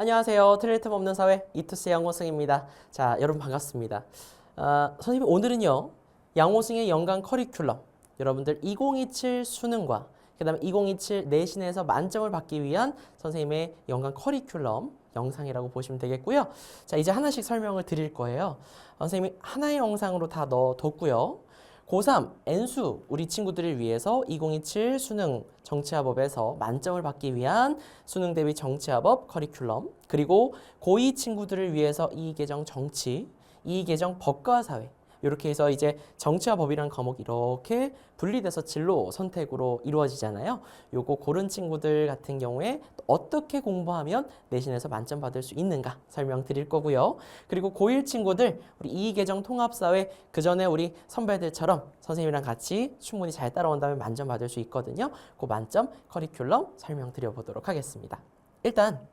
안녕하세요. 틀릴 틈 없는 사회 이투스 양호승입니다. 자, 여러분 반갑습니다. 선생님 오늘은요. 양호승의 연간 커리큘럼 여러분들 2027 수능과 그 다음에 2027 내신에서 만점을 받기 위한 선생님의 연간 커리큘럼 영상이라고 보시면 되겠고요. 자, 이제 하나씩 설명을 드릴 거예요. 선생님이 하나의 영상으로 다 넣어뒀고요. 고3 N수 우리 친구들을 위해서 2027 수능 정치화법에서 만점을 받기 위한 수능 대비 정치화법 커리큘럼, 그리고 고2 친구들을 위해서 이계정 정치, 이계정 법과 사회, 이렇게 해서 이제 정치와 법이란 과목이 이렇게 분리돼서 진로 선택으로 이루어지잖아요. 요거 고른 친구들 같은 경우에 어떻게 공부하면 내신에서 만점 받을 수 있는가 설명드릴 거고요. 그리고 고1 친구들 우리 이계정 통합사회 그 전에 우리 선배들처럼 선생님이랑 같이 충분히 잘 따라온다면 만점 받을 수 있거든요. 그 만점 커리큘럼 설명드려 보도록 하겠습니다. 일단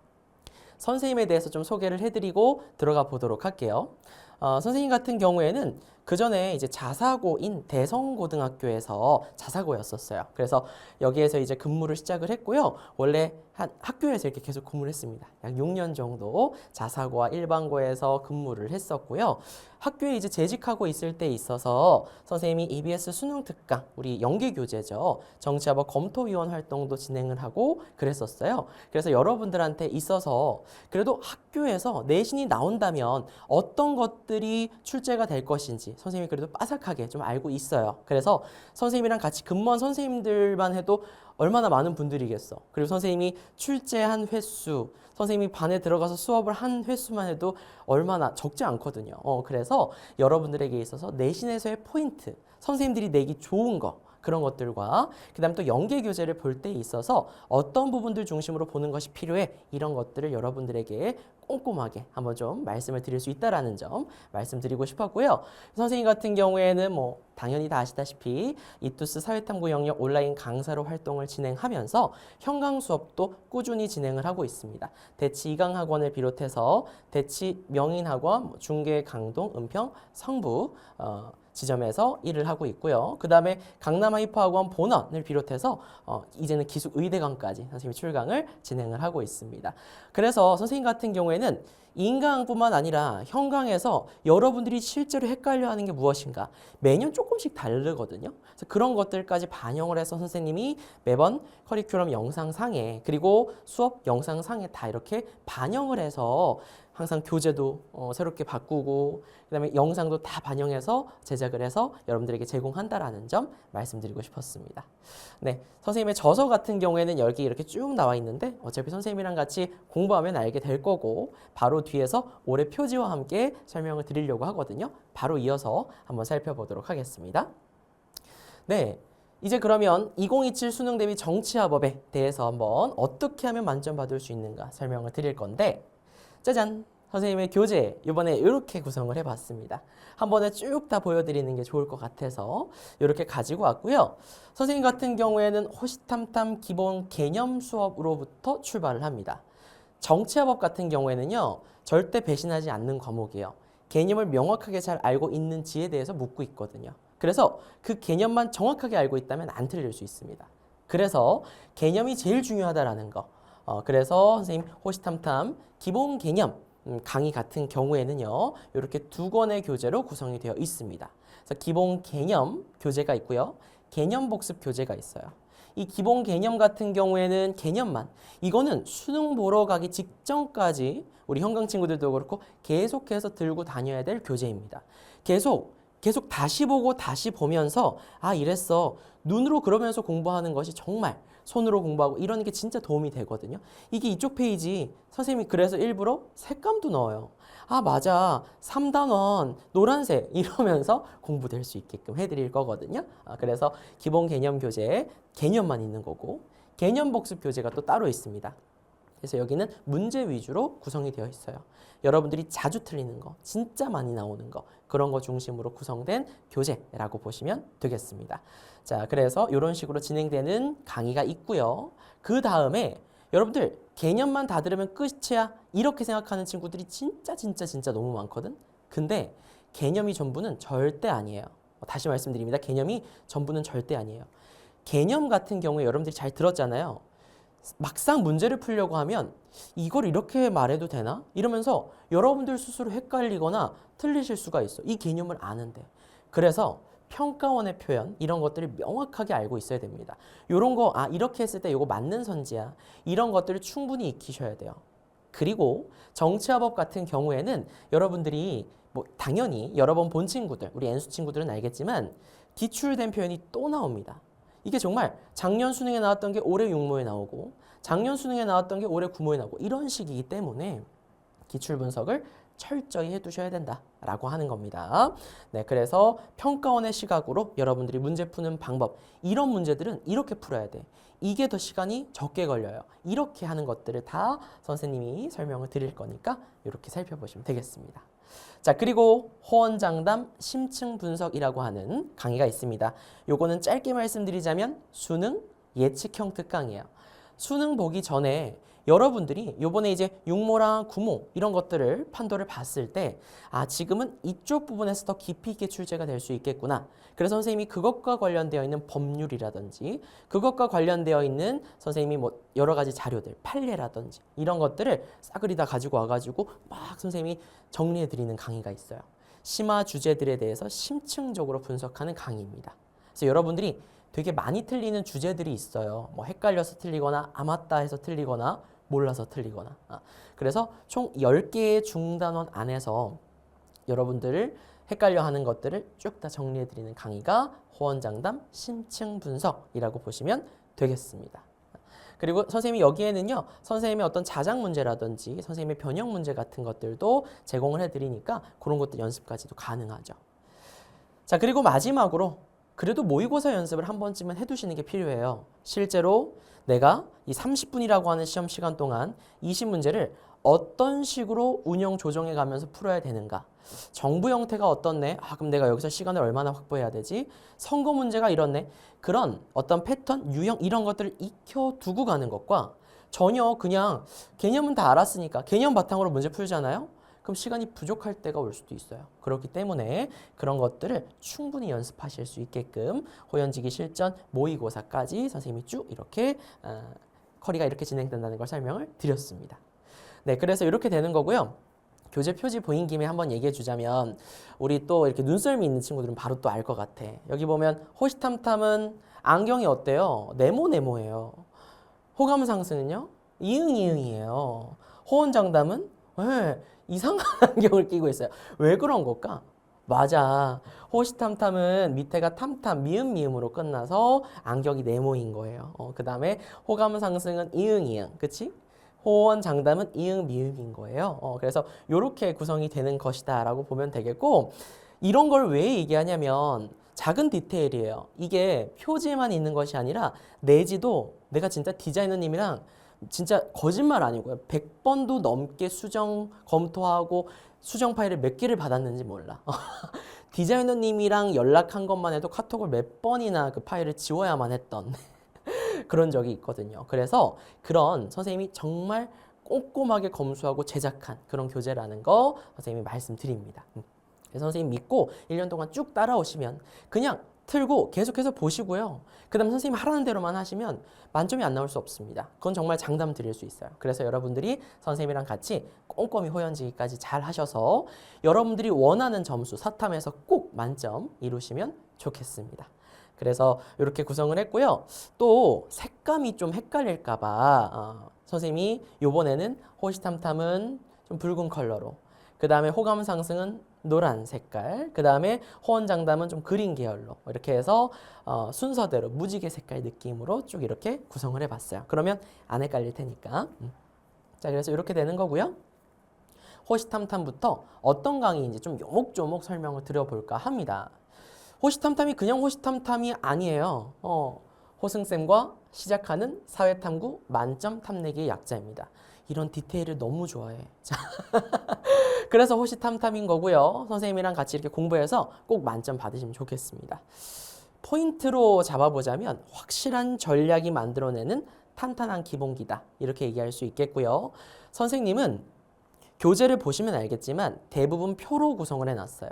선생님에 대해서 좀 소개를 해드리고 들어가 보도록 할게요. 선생님 같은 경우에는 그 전에 이제 자사고인 대성고등학교에서 자사고였었어요. 그래서 여기에서 이제 근무를 시작을 했고요. 원래 한 학교에서 이렇게 계속 근무를 했습니다. 약 6년 정도 자사고와 일반고에서 근무를 했었고요. 학교에 이제 재직하고 있을 때 있어서 선생님이 EBS 수능 특강, 우리 연계 교재죠. 정치화법 검토위원 활동도 진행을 하고 그랬었어요. 그래서 여러분들한테 있어서 그래도 학교에서 내신이 나온다면 어떤 것들이 출제가 될 것인지 선생님이 그래도 빠삭하게 좀 알고 있어요. 그래서 선생님이랑 같이 근무한 선생님들만 해도 얼마나 많은 분들이겠어. 그리고 선생님이 출제한 횟수, 선생님이 반에 들어가서 수업을 한 횟수만 해도 얼마나 적지 않거든요. 그래서 여러분들에게 있어서 내신에서의 포인트, 선생님들이 내기 좋은 거, 그런 것들과 그 다음 또 연계 교재를 볼 때 있어서 어떤 부분들 중심으로 보는 것이 필요해, 이런 것들을 여러분들에게 꼼꼼하게 한번 좀 말씀을 드릴 수 있다라는 점 말씀드리고 싶었고요. 선생님 같은 경우에는 뭐 당연히 다 아시다시피 이투스 사회탐구 영역 온라인 강사로 활동을 진행하면서 현강 수업도 꾸준히 진행을 하고 있습니다. 대치 이강학원을 비롯해서 대치 명인학원, 중계 강동, 은평, 성부 지점에서 일을 하고 있고요. 그 다음에 강남 하이퍼학원 본원을 비롯해서 이제는 기숙 의대강까지 선생님이 출강을 진행을 하고 있습니다. 그래서 선생님 같은 경우에는 인강뿐만 아니라 현강에서 여러분들이 실제로 헷갈려하는 게 무엇인가 매년 조금씩 다르거든요. 그래서 그런 것들까지 반영을 해서 선생님이 매번 커리큘럼 영상상에 그리고 수업 영상상에 다 이렇게 반영을 해서 항상 교재도 새롭게 바꾸고 그다음에 영상도 다 반영해서 제작을 해서 여러분들에게 제공한다라는 점 말씀드리고 싶었습니다. 네, 선생님의 저서 같은 경우에는 여기 이렇게 쭉 나와 있는데 어차피 선생님이랑 같이 공부하면 알게 될 거고 바로 뒤에서 올해 표지와 함께 설명을 드리려고 하거든요. 바로 이어서 한번 살펴보도록 하겠습니다. 네, 이제 그러면 2027 수능 대비 정치화법에 대해서 한번 어떻게 하면 만점 받을 수 있는가 설명을 드릴 건데 짜잔! 선생님의 교재 이번에 이렇게 구성을 해봤습니다. 한 번에 쭉 다 보여드리는 게 좋을 것 같아서 이렇게 가지고 왔고요. 선생님 같은 경우에는 호시탐탐 기본 개념 수업으로부터 출발을 합니다. 정치화법 같은 경우에는요. 절대 배신하지 않는 과목이에요. 개념을 명확하게 잘 알고 있는지에 대해서 묻고 있거든요. 그래서 그 개념만 정확하게 알고 있다면 안 틀릴 수 있습니다. 그래서 개념이 제일 중요하다라는 거. 그래서 선생님 호시탐탐 기본 개념 강의 같은 경우에는요. 이렇게 두 권의 교재로 구성이 되어 있습니다. 그래서 기본 개념 교재가 있고요. 개념 복습 교재가 있어요. 이 기본 개념 같은 경우에는 개념만 이거는 수능 보러 가기 직전까지 우리 현강 친구들도 그렇고 계속해서 들고 다녀야 될 교재입니다. 계속 다시 보고 다시 보면서 아 이랬어. 눈으로 그러면서 공부하는 것이 정말 손으로 공부하고 이런 게 진짜 도움이 되거든요. 이게 이쪽 페이지 선생님이 그래서 일부러 색감도 넣어요. 아 맞아 3단원 노란색 이러면서 공부될 수 있게끔 해드릴 거거든요. 그래서 기본 개념 교재 개념만 있는 거고 개념 복습 교재가 또 따로 있습니다. 그래서 여기는 문제 위주로 구성이 되어 있어요. 여러분들이 자주 틀리는 거, 진짜 많이 나오는 거, 그런 거 중심으로 구성된 교재라고 보시면 되겠습니다. 자, 그래서 이런 식으로 진행되는 강의가 있고요. 그 다음에 여러분들 개념만 다 들으면 끝이야 이렇게 생각하는 친구들이 진짜 너무 많거든. 근데 개념이 전부는 절대 아니에요. 다시 말씀드립니다. 개념이 전부는 절대 아니에요. 개념 같은 경우에 여러분들이 잘 들었잖아요. 막상 문제를 풀려고 하면 이걸 이렇게 말해도 되나? 이러면서 여러분들 스스로 헷갈리거나 틀리실 수가 있어. 이 개념을 아는데. 그래서 평가원의 표현 이런 것들을 명확하게 알고 있어야 됩니다. 이런 거 이렇게 했을 때 이거 맞는 선지야. 이런 것들을 충분히 익히셔야 돼요. 그리고 정치화법 같은 경우에는 여러분들이 뭐 당연히 여러 번 본 친구들, 우리 N수 친구들은 알겠지만 기출된 표현이 또 나옵니다. 이게 정말 작년 수능에 나왔던 게 올해 육모에 나오고 작년 수능에 나왔던 게 올해 구모에 나오고 이런 식이기 때문에 기출 분석을 철저히 해두셔야 된다라고 하는 겁니다. 네, 그래서 평가원의 시각으로 여러분들이 문제 푸는 방법 이런 문제들은 이렇게 풀어야 돼. 이게 더 시간이 적게 걸려요. 이렇게 하는 것들을 다 선생님이 설명을 드릴 거니까 이렇게 살펴보시면 되겠습니다. 자, 그리고 호언장담 심층 분석이라고 하는 강의가 있습니다. 요거는 짧게 말씀드리자면 수능 예측형 특강이에요. 수능 보기 전에 여러분들이 요번에 이제 육모랑 구모 이런 것들을 판도를 봤을 때 지금은 이쪽 부분에서 더 깊이 있게 출제가 될 수 있겠구나. 그래서 선생님이 그것과 관련되어 있는 법률이라든지 그것과 관련되어 있는 선생님이 뭐 여러 가지 자료들, 판례라든지 이런 것들을 싸그리 다 가지고 와가지고 막 선생님이 정리해 드리는 강의가 있어요. 심화 주제들에 대해서 심층적으로 분석하는 강의입니다. 그래서 여러분들이 되게 많이 틀리는 주제들이 있어요. 뭐 헷갈려서 틀리거나 맞다 해서 틀리거나 몰라서 틀리거나. 그래서 총 10개의 중단원 안에서 여러분들을 헷갈려 하는 것들을 쭉 다 정리해 드리는 강의가 호언장담 심층 분석이라고 보시면 되겠습니다. 그리고 선생님이 여기에는요, 선생님의 어떤 자작 문제라든지 선생님의 변형 문제 같은 것들도 제공을 해드리니까 그런 것들 연습까지도 가능하죠. 자, 그리고 마지막으로 그래도 모의고사 연습을 한 번쯤은 해두시는 게 필요해요. 실제로 내가 이 30분이라고 하는 시험 시간 동안 20문제를 어떤 식으로 운영 조정해 가면서 풀어야 되는가? 정부 형태가 어떻네? 그럼 내가 여기서 시간을 얼마나 확보해야 되지? 선거 문제가 이렇네? 그런 어떤 패턴, 유형 이런 것들을 익혀두고 가는 것과 전혀 그냥 개념은 다 알았으니까 개념 바탕으로 문제 풀잖아요? 그럼 시간이 부족할 때가 올 수도 있어요. 그렇기 때문에 그런 것들을 충분히 연습하실 수 있게끔 호연지기 실전 모의고사까지 선생님이 쭉 이렇게 커리가 이렇게 진행된다는 걸 설명을 드렸습니다. 네, 그래서 이렇게 되는 거고요. 교재 표지 보인 김에 한번 얘기해 주자면 우리 또 이렇게 눈썰미 있는 친구들은 바로 또 알 것 같아. 여기 보면 호시탐탐은 안경이 어때요? 네모네모예요. 호감 상승은요? 이응이응이에요. 호언장담은 왜 이상한 안경을 끼고 있어요. 왜 그런 걸까? 맞아. 호시탐탐은 밑에가 탐탐, 미음미음으로 끝나서 안경이 네모인 거예요. 그 다음에 호감 상승은 이응이응, 그치? 호언 장담은 이응 미응인 거예요. 그래서 이렇게 구성이 되는 것이다 라고 보면 되겠고, 이런 걸 왜 얘기하냐면 작은 디테일이에요. 이게 표지에만 있는 것이 아니라 내지도 내가 진짜 디자이너님이랑 진짜 거짓말 아니고요. 100번도 넘게 수정 검토하고 수정 파일을 몇 개를 받았는지 몰라. 디자이너님이랑 연락한 것만 해도 카톡을 몇 번이나 그 파일을 지워야만 했던 그런 적이 있거든요. 그래서 그런 선생님이 정말 꼼꼼하게 검수하고 제작한 그런 교재라는 거 선생님이 말씀드립니다. 그래서 선생님 믿고 1년 동안 쭉 따라오시면 그냥 틀고 계속해서 보시고요. 그 다음 선생님이 하라는 대로만 하시면 만점이 안 나올 수 없습니다. 그건 정말 장담 드릴 수 있어요. 그래서 여러분들이 선생님이랑 같이 꼼꼼히 호연지기까지 잘 하셔서 여러분들이 원하는 점수 사탐에서 꼭 만점 이루시면 좋겠습니다. 그래서 이렇게 구성을 했고요. 또 색감이 좀 헷갈릴까봐 선생님이 요번에는 호시탐탐은 좀 붉은 컬러로, 그 다음에 호감 상승은 노란 색깔, 그 다음에 호언장담은 좀 그린 계열로 이렇게 해서 순서대로 무지개 색깔 느낌으로 쭉 이렇게 구성을 해봤어요. 그러면 안 헷갈릴 테니까. 자, 그래서 이렇게 되는 거고요. 호시탐탐부터 어떤 강의인지 좀 요목조목 설명을 드려볼까 합니다. 호시탐탐이 그냥 호시탐탐이 아니에요. 호승쌤과 시작하는 사회탐구 만점 탐내기의 약자입니다. 이런 디테일을 너무 좋아해. 자, 그래서 호시탐탐인 거고요. 선생님이랑 같이 이렇게 공부해서 꼭 만점 받으시면 좋겠습니다. 포인트로 잡아보자면 확실한 전략이 만들어내는 탄탄한 기본기다. 이렇게 얘기할 수 있겠고요. 선생님은 교재를 보시면 알겠지만 대부분 표로 구성을 해놨어요.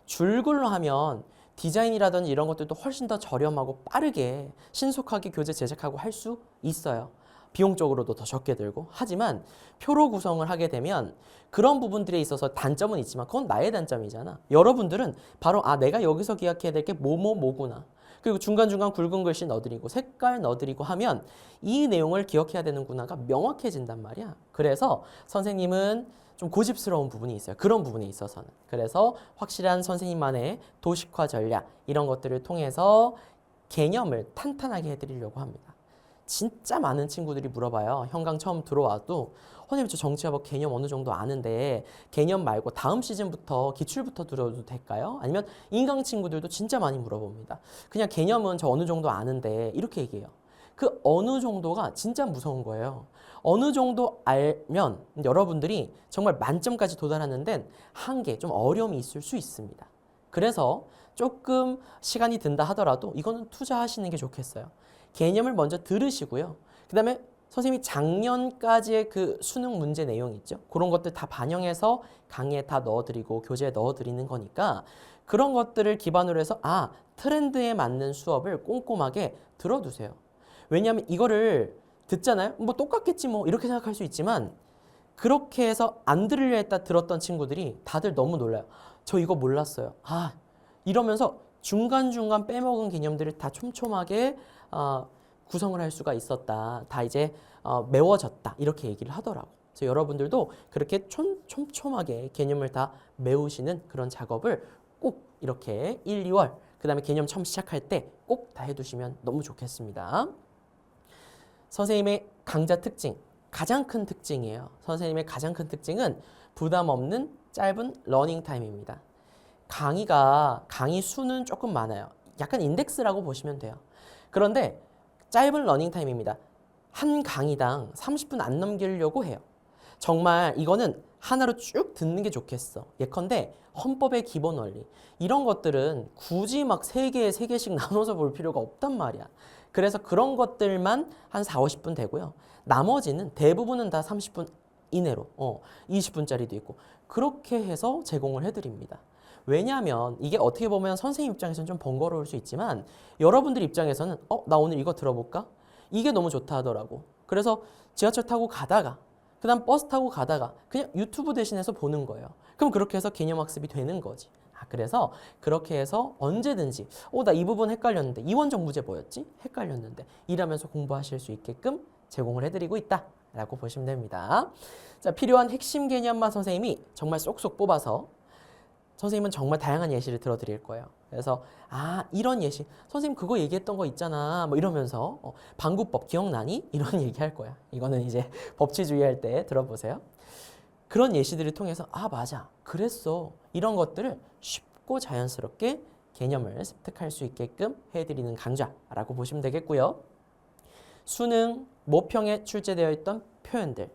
줄글로 하면 디자인이라든지 이런 것들도 훨씬 더 저렴하고 빠르게 신속하게 교재 제작하고 할 수 있어요. 비용적으로도 더 적게 들고 하지만 표로 구성을 하게 되면 그런 부분들에 있어서 단점은 있지만 그건 나의 단점이잖아. 여러분들은 바로 내가 여기서 기억해야 될 게 뭐뭐뭐구나. 그리고 중간중간 굵은 글씨 넣어드리고 색깔 넣어드리고 하면 이 내용을 기억해야 되는구나가 명확해진단 말이야. 그래서 선생님은 좀 고집스러운 부분이 있어요. 그런 부분에 있어서는. 그래서 확실한 선생님만의 도식화 전략 이런 것들을 통해서 개념을 탄탄하게 해드리려고 합니다. 진짜 많은 친구들이 물어봐요. 현강 처음 들어와도 선생님 저 정치화법 개념 어느 정도 아는데 개념 말고 다음 시즌부터 기출부터 들어도 될까요? 아니면 인강 친구들도 진짜 많이 물어봅니다. 그냥 개념은 저 어느 정도 아는데 이렇게 얘기해요. 그 어느 정도가 진짜 무서운 거예요. 어느 정도 알면 여러분들이 정말 만점까지 도달하는 데는 한계, 좀 어려움이 있을 수 있습니다. 그래서 조금 시간이 든다 하더라도 이거는 투자하시는 게 좋겠어요. 개념을 먼저 들으시고요. 그 다음에 선생님이 작년까지의 그 수능 문제 내용 있죠. 그런 것들 다 반영해서 강의에 다 넣어드리고 교재에 넣어드리는 거니까 그런 것들을 기반으로 해서 트렌드에 맞는 수업을 꼼꼼하게 들어두세요. 왜냐하면 이거를 듣잖아요. 뭐 똑같겠지 뭐 이렇게 생각할 수 있지만 그렇게 해서 안 들으려 했다 들었던 친구들이 다들 너무 놀라요. 저 이거 몰랐어요. 이러면서 중간중간 빼먹은 개념들을 다 촘촘하게 구성을 할 수가 있었다. 다 이제 메워졌다. 이렇게 얘기를 하더라고. 그래서 여러분들도 그렇게 촘촘하게 개념을 다 메우시는 그런 작업을 꼭 이렇게 1, 2월 그 다음에 개념 처음 시작할 때 꼭 다 해두시면 너무 좋겠습니다. 선생님의 강좌 특징, 가장 큰 특징이에요. 선생님의 가장 큰 특징은 부담 없는 짧은 러닝 타임입니다. 강의 수는 조금 많아요. 약간 인덱스라고 보시면 돼요. 그런데 짧은 러닝 타임입니다. 한 강의당 30분 안 넘기려고 해요. 정말 이거는 하나로 쭉 듣는 게 좋겠어. 예컨대 헌법의 기본 원리 이런 것들은 굳이 막 3개씩 나눠서 볼 필요가 없단 말이야. 그래서 그런 것들만 한 4, 50분 되고요. 나머지는 대부분은 다 30분 이내로 20분짜리도 있고 그렇게 해서 제공을 해드립니다. 왜냐하면 이게 어떻게 보면 선생님 입장에서는 좀 번거로울 수 있지만 여러분들 입장에서는 나 오늘 이거 들어볼까? 이게 너무 좋다 하더라고. 그래서 지하철 타고 가다가 그 다음 버스 타고 가다가 그냥 유튜브 대신해서 보는 거예요. 그럼 그렇게 해서 개념학습이 되는 거지. 그래서 그렇게 해서 언제든지 나 이 부분 헷갈렸는데 이원적 무제 뭐였지? 헷갈렸는데 이러면서 공부하실 수 있게끔 제공을 해드리고 있다라고 보시면 됩니다. 자, 필요한 핵심 개념만 선생님이 정말 쏙쏙 뽑아서 선생님은 정말 다양한 예시를 들어드릴 거예요. 그래서 이런 예시 선생님 그거 얘기했던 거 있잖아 뭐 이러면서 방구법 기억나니? 이런 얘기할 거야. 이거는 이제 법치주의 할 때 들어보세요. 그런 예시들을 통해서 맞아 그랬어 이런 것들을 쉽고 자연스럽게 개념을 습득할 수 있게끔 해드리는 강좌라고 보시면 되겠고요. 수능 모평에 출제되어 있던 표현들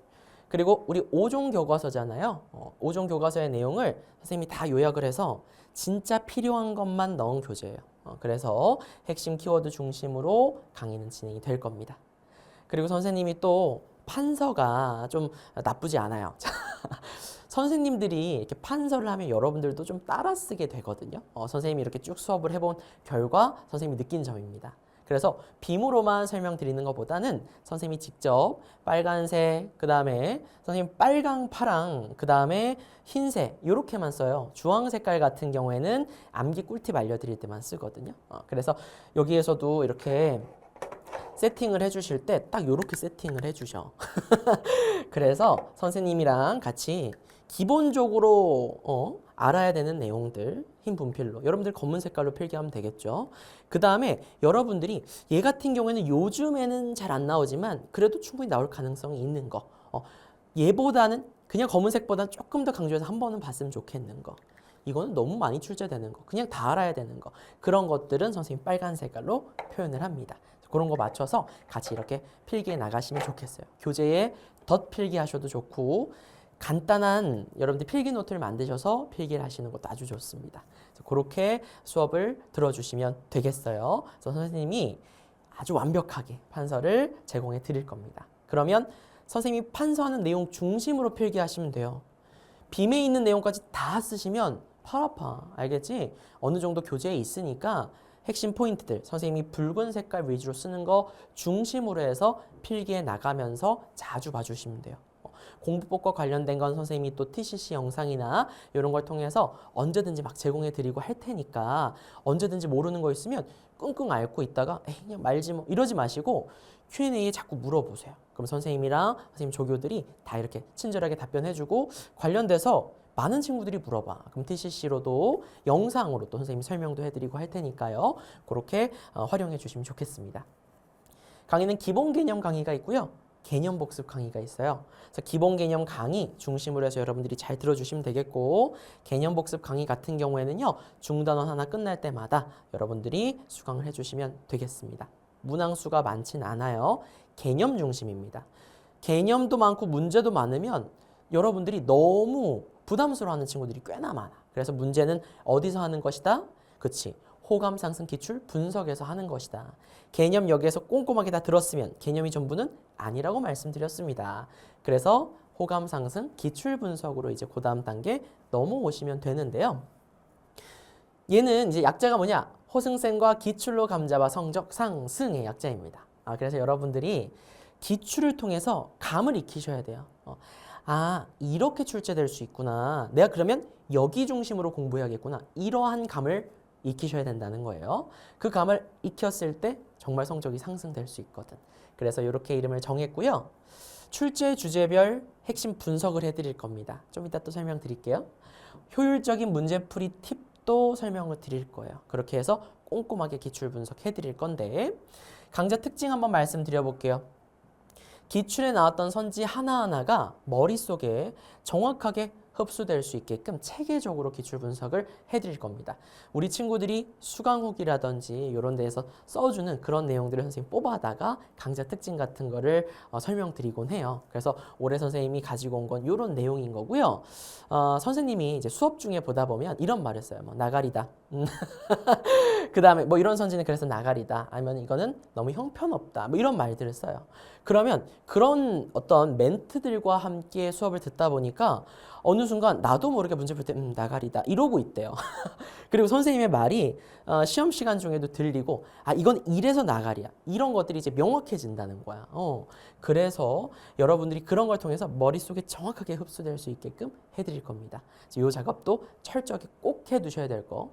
그리고 우리 5종 교과서잖아요. 5종 교과서의 내용을 선생님이 다 요약을 해서 진짜 필요한 것만 넣은 교재예요. 그래서 핵심 키워드 중심으로 강의는 진행이 될 겁니다. 그리고 선생님이 또 판서가 좀 나쁘지 않아요. 선생님들이 이렇게 판서를 하면 여러분들도 좀 따라 쓰게 되거든요. 선생님이 이렇게 쭉 수업을 해본 결과 선생님이 느낀 점입니다. 그래서 빔으로만 설명드리는 것보다는 선생님이 직접 빨간색, 그 다음에 선생님 빨강, 파랑, 그 다음에 흰색 이렇게만 써요. 주황 색깔 같은 경우에는 암기 꿀팁 알려드릴 때만 쓰거든요. 그래서 여기에서도 이렇게 세팅을 해주실 때 딱 이렇게 세팅을 해주셔. 그래서 선생님이랑 같이 기본적으로 알아야 되는 내용들 흰 분필로 여러분들 검은 색깔로 필기하면 되겠죠. 그 다음에 여러분들이 얘 같은 경우에는 요즘에는 잘 안 나오지만 그래도 충분히 나올 가능성이 있는 거 얘보다는 그냥 검은색보다 조금 더 강조해서 한 번은 봤으면 좋겠는 거 이거는 너무 많이 출제되는 거 그냥 다 알아야 되는 거 그런 것들은 선생님 빨간 색깔로 표현을 합니다. 그런 거 맞춰서 같이 이렇게 필기해 나가시면 좋겠어요. 교재에 덧 필기하셔도 좋고 간단한 여러분들 필기 노트를 만드셔서 필기를 하시는 것도 아주 좋습니다. 그렇게 수업을 들어주시면 되겠어요. 그래서 선생님이 아주 완벽하게 판서를 제공해 드릴 겁니다. 그러면 선생님이 판서하는 내용 중심으로 필기하시면 돼요. 빔에 있는 내용까지 다 쓰시면 팔 아파. 알겠지? 어느 정도 교재에 있으니까 핵심 포인트들 선생님이 붉은 색깔 위주로 쓰는 거 중심으로 해서 필기에 나가면서 자주 봐주시면 돼요. 공부법과 관련된 건 선생님이 또 TCC 영상이나 이런 걸 통해서 언제든지 막 제공해 드리고 할 테니까 언제든지 모르는 거 있으면 끙끙 앓고 있다가 에이 그냥 말지 뭐 이러지 마시고 Q&A에 자꾸 물어보세요. 그럼 선생님이랑 선생님 조교들이 다 이렇게 친절하게 답변해주고 관련돼서 많은 친구들이 물어봐. 그럼 TCC로도 영상으로 또 선생님이 설명도 해드리고 할 테니까요. 그렇게 활용해 주시면 좋겠습니다. 강의는 기본 개념 강의가 있고요. 개념 복습 강의가 있어요. 그래서 기본 개념 강의 중심으로 해서 여러분들이 잘 들어주시면 되겠고 개념 복습 강의 같은 경우에는요. 중단원 하나 끝날 때마다 여러분들이 수강을 해주시면 되겠습니다. 문항수가 많진 않아요. 개념 중심입니다. 개념도 많고 문제도 많으면 여러분들이 너무 부담스러워하는 친구들이 꽤나 많아. 그래서 문제는 어디서 하는 것이다? 그치. 호감 상승 기출 분석에서 하는 것이다. 개념 여기에서 꼼꼼하게 다 들었으면 개념이 전부는 아니라고 말씀드렸습니다. 그래서 호감 상승 기출 분석으로 이제 그 다음 단계 넘어오시면 되는데요. 얘는 이제 약자가 뭐냐? 호승센과 기출로 감잡아 성적 상승의 약자입니다. 그래서 여러분들이 기출을 통해서 감을 익히셔야 돼요. 이렇게 출제될 수 있구나. 내가 그러면 여기 중심으로 공부해야겠구나. 이러한 감을 익히셔야 된다는 거예요. 그 감을 익혔을 때 정말 성적이 상승될 수 있거든. 그래서 이렇게 이름을 정했고요. 출제 주제별 핵심 분석을 해드릴 겁니다. 좀 이따 또 설명드릴게요. 효율적인 문제풀이 팁도 설명을 드릴 거예요. 그렇게 해서 꼼꼼하게 기출 분석해드릴 건데 강좌 특징 한번 말씀드려볼게요. 기출에 나왔던 선지 하나하나가 머릿속에 정확하게 흡수될 수 있게끔 체계적으로 기출 분석을 해드릴 겁니다. 우리 친구들이 수강 후기라든지 이런 데에서 써주는 그런 내용들을 선생님이 뽑아다가 강좌 특징 같은 거를 설명드리곤 해요. 그래서 올해 선생님이 가지고 온 건 이런 내용인 거고요. 선생님이 이제 수업 중에 보다 보면 이런 말을 써요. 뭐 나가리다. 그 다음에 뭐 이런 선지는 그래서 나가리다. 아니면 이거는 너무 형편없다. 뭐 이런 말들을 써요. 그러면 그런 어떤 멘트들과 함께 수업을 듣다 보니까 어느 순간 나도 모르게 문제 풀 때 나가리다 이러고 있대요. 그리고 선생님의 말이 시험 시간 중에도 들리고 이건 이래서 나가리야. 이런 것들이 이제 명확해진다는 거야. 그래서 여러분들이 그런 걸 통해서 머릿속에 정확하게 흡수될 수 있게끔 해드릴 겁니다. 이 작업도 철저하게 꼭 해두셔야 될 거.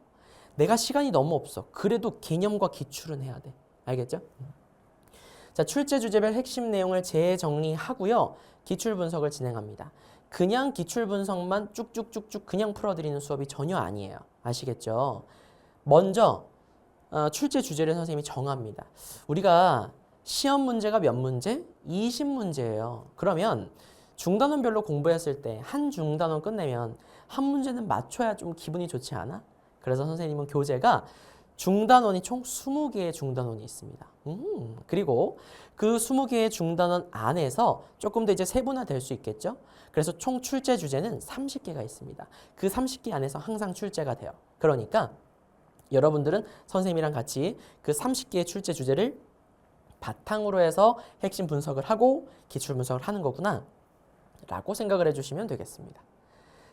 내가 시간이 너무 없어. 그래도 개념과 기출은 해야 돼. 알겠죠? 자, 출제 주제별 핵심 내용을 재정리하고요. 기출 분석을 진행합니다. 그냥 기출 분석만 쭉쭉쭉쭉 그냥 풀어드리는 수업이 전혀 아니에요. 아시겠죠? 먼저 출제 주제를 선생님이 정합니다. 우리가 시험 문제가 몇 문제? 20문제예요. 그러면 중단원별로 공부했을 때 한 중단원 끝내면 한 문제는 맞춰야 좀 기분이 좋지 않아? 그래서 선생님은 교재가 중단원이 총 20개의 중단원이 있습니다. 그리고 그 20개의 중단원 안에서 조금 더 이제 세분화될 수 있겠죠? 그래서 총 출제 주제는 30개가 있습니다. 그 30개 안에서 항상 출제가 돼요. 그러니까 여러분들은 선생님이랑 같이 그 30개의 출제 주제를 바탕으로 해서 핵심 분석을 하고 기출 분석을 하는 거구나 라고 생각을 해주시면 되겠습니다.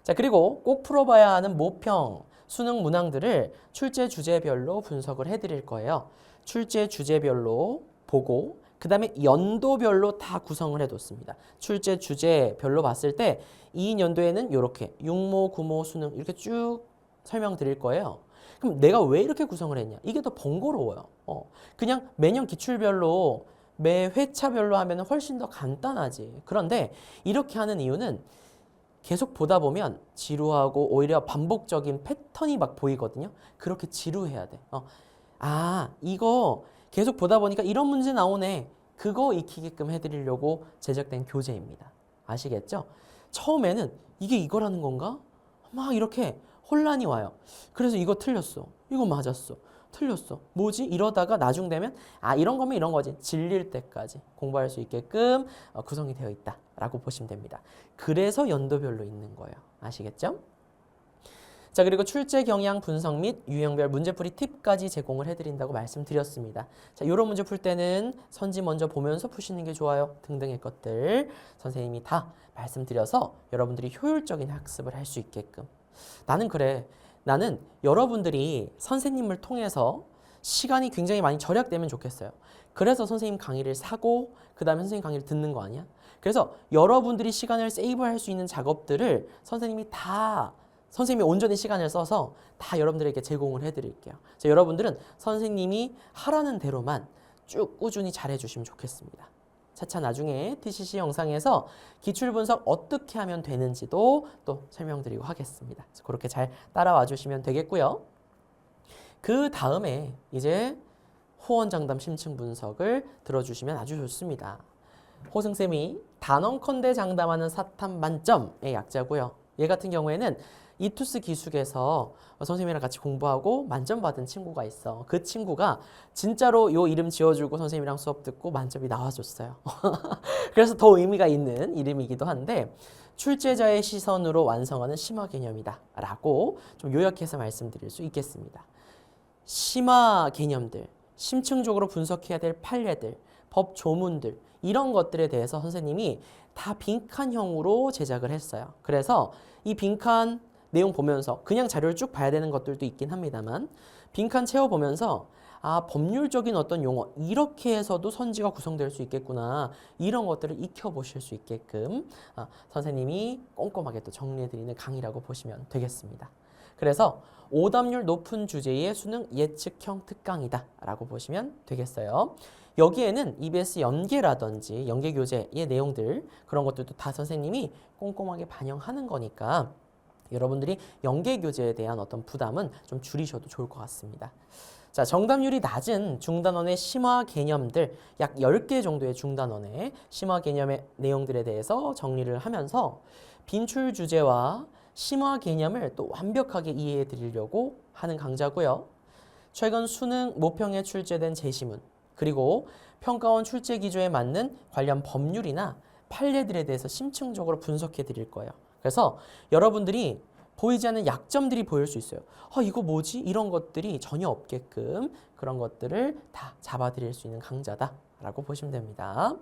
자, 그리고 꼭 풀어봐야 하는 모평, 수능 문항들을 출제 주제별로 분석을 해드릴 거예요. 출제 주제별로 보고 그 다음에 연도별로 다 구성을 해뒀습니다. 출제 주제별로 봤을 때 이 연도에는 이렇게 6모, 9모, 수능 이렇게 쭉 설명드릴 거예요. 그럼 내가 왜 이렇게 구성을 했냐? 이게 더 번거로워요. 그냥 매년 기출별로 매 회차별로 하면 훨씬 더 간단하지. 그런데 이렇게 하는 이유는 계속 보다 보면 지루하고 오히려 반복적인 패턴이 막 보이거든요. 그렇게 지루해야 돼. 이거 계속 보다 보니까 이런 문제 나오네. 그거 익히게끔 해드리려고 제작된 교재입니다. 아시겠죠? 처음에는 이게 이거라는 건가? 막 이렇게 혼란이 와요. 그래서 이거 틀렸어. 이거 맞았어. 틀렸어. 뭐지? 이러다가 나중 되면 이런 거면 이런 거지. 질릴 때까지 공부할 수 있게끔 구성이 되어 있다라고 보시면 됩니다. 그래서 연도별로 있는 거예요. 아시겠죠? 자, 그리고 출제 경향 분석 및 유형별 문제풀이 팁까지 제공을 해드린다고 말씀드렸습니다. 자, 이런 문제 풀 때는 선지 먼저 보면서 푸시는 게 좋아요. 등등의 것들 선생님이 다 말씀드려서 여러분들이 효율적인 학습을 할 수 있게끔. 나는 그래. 나는 여러분들이 선생님을 통해서 시간이 굉장히 많이 절약되면 좋겠어요. 그래서 선생님 강의를 사고 그 다음에 선생님 강의를 듣는 거 아니야? 그래서 여러분들이 시간을 세이브할 수 있는 작업들을 선생님이 온전히 시간을 써서 다 여러분들에게 제공을 해드릴게요. 여러분들은 선생님이 하라는 대로만 쭉 꾸준히 잘해주시면 좋겠습니다. 차차 나중에 TCC 영상에서 기출분석 어떻게 하면 되는지도 또 설명드리고 하겠습니다. 그래서 그렇게 잘 따라와 주시면 되겠고요. 그 다음에 이제 호언장담 심층 분석을 들어주시면 아주 좋습니다. 호승쌤이 단언컨대 장담하는 사탐 만점의 약자고요. 얘 같은 경우에는 이투스 기숙에서 선생님이랑 같이 공부하고 만점 받은 친구가 있어. 그 친구가 진짜로 요 이름 지어주고 선생님이랑 수업 듣고 만점이 나와줬어요. 그래서 더 의미가 있는 이름이기도 한데 출제자의 시선으로 완성하는 심화 개념이다 라고 좀 요약해서 말씀드릴 수 있겠습니다. 심화 개념들, 심층적으로 분석해야 될 판례들, 법 조문들 이런 것들에 대해서 선생님이 다 빈칸형으로 제작을 했어요. 그래서 이 빈칸 내용 보면서 그냥 자료를 쭉 봐야 되는 것들도 있긴 합니다만 빈칸 채워보면서 아, 법률적인 어떤 용어 이렇게 해서도 선지가 구성될 수 있겠구나 이런 것들을 익혀보실 수 있게끔 선생님이 꼼꼼하게 또 정리해드리는 강의라고 보시면 되겠습니다. 그래서 오답률 높은 주제의 수능 예측형 특강이다 라고 보시면 되겠어요. 여기에는 EBS 연계라든지 연계교재의 내용들 그런 것들도 다 선생님이 꼼꼼하게 반영하는 거니까 여러분들이 연계교재에 대한 어떤 부담은 좀 줄이셔도 좋을 것 같습니다. 자, 정답률이 낮은 중단원의 심화 개념들 약 10개 정도의 중단원의 심화 개념의 내용들에 대해서 정리를 하면서 빈출 주제와 심화 개념을 또 완벽하게 이해해 드리려고 하는 강좌고요. 최근 수능 모평에 출제된 제시문 그리고 평가원 출제 기조에 맞는 관련 법률이나 판례들에 대해서 심층적으로 분석해 드릴 거예요. 그래서 여러분들이 보이지 않는 약점들이 보일 수 있어요. 이거 뭐지? 이런 것들이 전혀 없게끔 그런 것들을 다 잡아드릴 수 있는 강좌다라고 보시면 됩니다.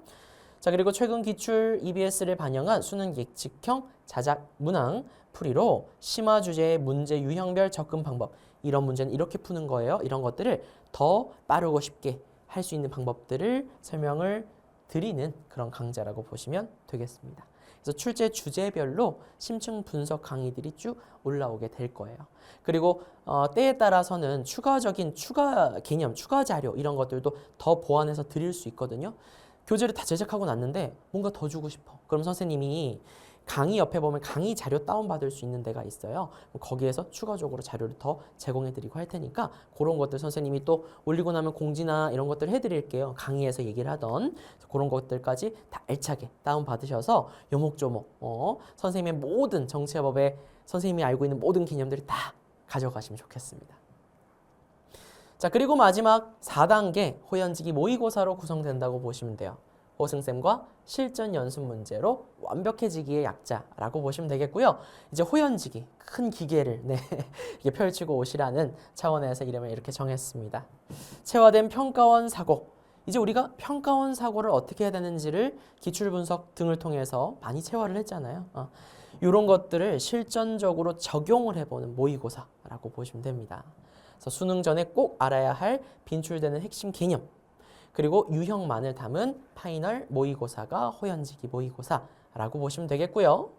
자, 그리고 최근 기출 EBS를 반영한 수능 예측형 자작 문항 풀이로 심화 주제의 문제 유형별 접근 방법 이런 문제는 이렇게 푸는 거예요. 이런 것들을 더 빠르고 쉽게 할 수 있는 방법들을 설명을 드리는 그런 강좌라고 보시면 되겠습니다. 그래서 출제 주제별로 심층 분석 강의들이 쭉 올라오게 될 거예요. 그리고 때에 따라서는 추가적인 추가 개념, 추가 자료 이런 것들도 더 보완해서 드릴 수 있거든요. 교재를 다 제작하고 났는데 뭔가 더 주고 싶어. 그럼 선생님이 강의 옆에 보면 강의 자료 다운받을 수 있는 데가 있어요. 거기에서 추가적으로 자료를 더 제공해드리고 할 테니까 그런 것들 선생님이 또 올리고 나면 공지나 이런 것들 해드릴게요. 강의에서 얘기를 하던 그런 것들까지 다 알차게 다운받으셔서 요목조목 선생님의 모든 정치화법에 선생님이 알고 있는 모든 개념들을 다 가져가시면 좋겠습니다. 자, 그리고 마지막 4단계 호연지기 모의고사로 구성된다고 보시면 돼요. 호승쌤과 실전 연습 문제로 완벽해지기의 약자라고 보시면 되겠고요. 이제 호연지기, 큰 기계를 이렇게 펼치고 오시라는 차원에서 이름을 이렇게 정했습니다. 체화된 평가원 사고, 이제 우리가 평가원 사고를 어떻게 해야 되는지를 기출분석 등을 통해서 많이 체화를 했잖아요. 이런 것들을 실전적으로 적용을 해보는 모의고사라고 보시면 됩니다. 그래서 수능 전에 꼭 알아야 할 빈출되는 핵심 개념, 그리고 유형만을 담은 파이널 모의고사가 호연지기 모의고사라고 보시면 되겠고요.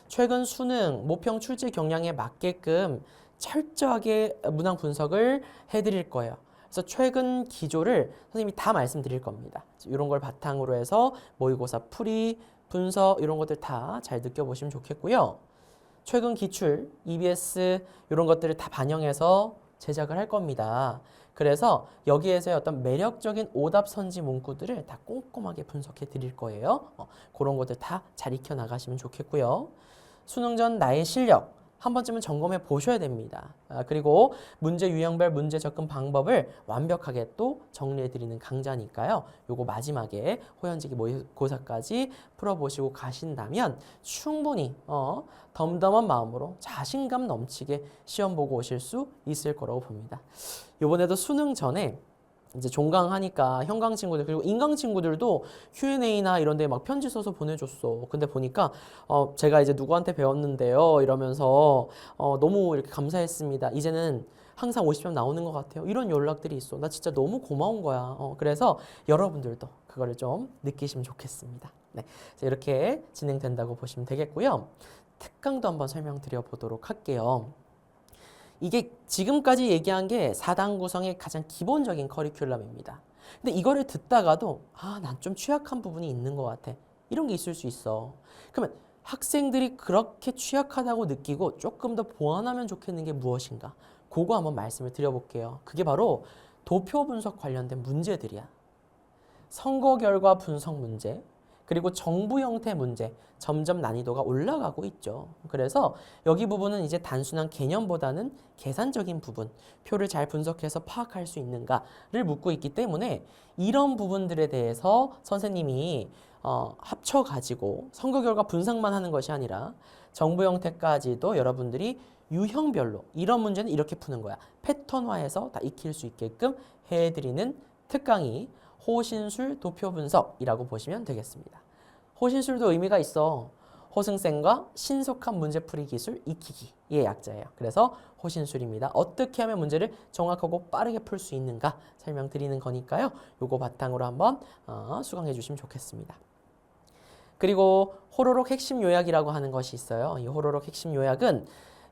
최근 수능 모평 출제 경향에 맞게끔 철저하게 문항 분석을 해드릴 거예요. 그래서 최근 기조를 선생님이 다 말씀드릴 겁니다. 이런 걸 바탕으로 해서 모의고사 풀이, 분석 이런 것들 다 잘 느껴보시면 좋겠고요. 최근 기출, EBS 이런 것들을 다 반영해서 제작을 할 겁니다. 그래서 여기에서의 어떤 매력적인 오답 선지 문구들을 다 꼼꼼하게 분석해 드릴 거예요. 그런 것들 다 잘 익혀 나가시면 좋겠고요. 수능 전 나의 실력 한 번쯤은 점검해 보셔야 됩니다. 그리고 문제 유형별 문제 접근 방법을 완벽하게 또 정리해 드리는 강좌니까요. 요거 마지막에 호연지기 모의고사까지 풀어보시고 가신다면 충분히 덤덤한 마음으로 자신감 넘치게 시험 보고 오실 수 있을 거라고 봅니다. 이번에도 수능 전에 이제 종강하니까 현강 친구들 그리고 인강 친구들도 Q&A나 이런 데 막 편지 써서 보내줬어. 근데 보니까 제가 이제 누구한테 배웠는데요 이러면서 너무 이렇게 감사했습니다. 이제는 항상 50점 나오는 것 같아요. 이런 연락들이 있어. 나 진짜 너무 고마운 거야. 그래서 여러분들도 그거를 좀 느끼시면 좋겠습니다. 네, 그래서 이렇게 진행된다고 보시면 되겠고요. 특강도 한번 설명드려 보도록 할게요. 이게 지금까지 얘기한 게 4단 구성의 가장 기본적인 커리큘럼입니다. 근데 이거를 듣다가도 난 좀 취약한 부분이 있는 것 같아. 이런 게 있을 수 있어. 그러면 학생들이 그렇게 취약하다고 느끼고 조금 더 보완하면 좋겠는 게 무엇인가? 그거 한번 말씀을 드려볼게요. 그게 바로 도표 분석 관련된 문제들이야. 선거 결과 분석 문제, 그리고 정부 형태 문제, 점점 난이도가 올라가고 있죠. 그래서 여기 부분은 이제 단순한 개념보다는 계산적인 부분, 표를 잘 분석해서 파악할 수 있는가를 묻고 있기 때문에 이런 부분들에 대해서 선생님이 합쳐가지고 선거 결과 분석만 하는 것이 아니라 정부 형태까지도 여러분들이 유형별로 이런 문제는 이렇게 푸는 거야. 패턴화해서 다 익힐 수 있게끔 해드리는 특강이 호신술 도표 분석이라고 보시면 되겠습니다. 호신술도 의미가 있어. 호승쌤과 신속한 문제풀이 기술 익히기의 약자예요. 그래서 호신술입니다. 어떻게 하면 문제를 정확하고 빠르게 풀 수 있는가 설명드리는 거니까요. 요거 바탕으로 한번 수강해 주시면 좋겠습니다. 그리고 호로록 핵심 요약이라고 하는 것이 있어요. 이 호로록 핵심 요약은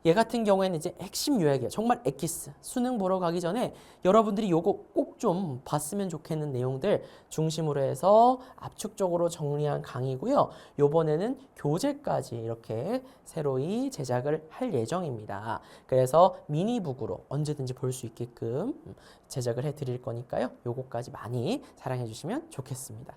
얘 같은 경우에는 이제 핵심 요약이에요. 정말 엑기스. 수능 보러 가기 전에 여러분들이 요거 꼭 좀 봤으면 좋겠는 내용들 중심으로 해서 압축적으로 정리한 강의고요. 요번에는 교재까지 이렇게 새로이 제작을 할 예정입니다. 그래서 미니북으로 언제든지 볼 수 있게끔 제작을 해 드릴 거니까요. 요거까지 많이 사랑해 주시면 좋겠습니다.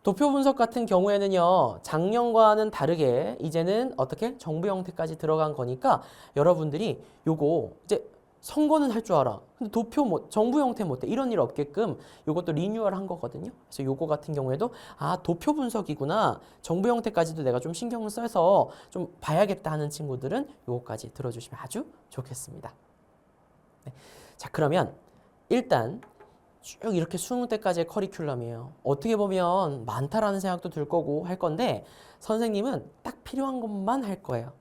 도표 분석 같은 경우에는요, 작년과는 다르게 이제는 어떻게 정부 형태까지 들어간 거니까 여러분들이 요거 이제 선거는 할 줄 알아. 근데 도표 못, 정부 형태 못해. 이런 일 없게끔 요것도 리뉴얼 한 거거든요. 그래서 요거 같은 경우에도 도표 분석이구나. 정부 형태까지도 내가 좀 신경을 써서 좀 봐야겠다 하는 친구들은 요거까지 들어주시면 아주 좋겠습니다. 네. 자, 그러면 일단 쭉 이렇게 수능 때까지의 커리큘럼이에요. 어떻게 보면 많다라는 생각도 들 거고 할 건데 선생님은 딱 필요한 것만 할 거예요.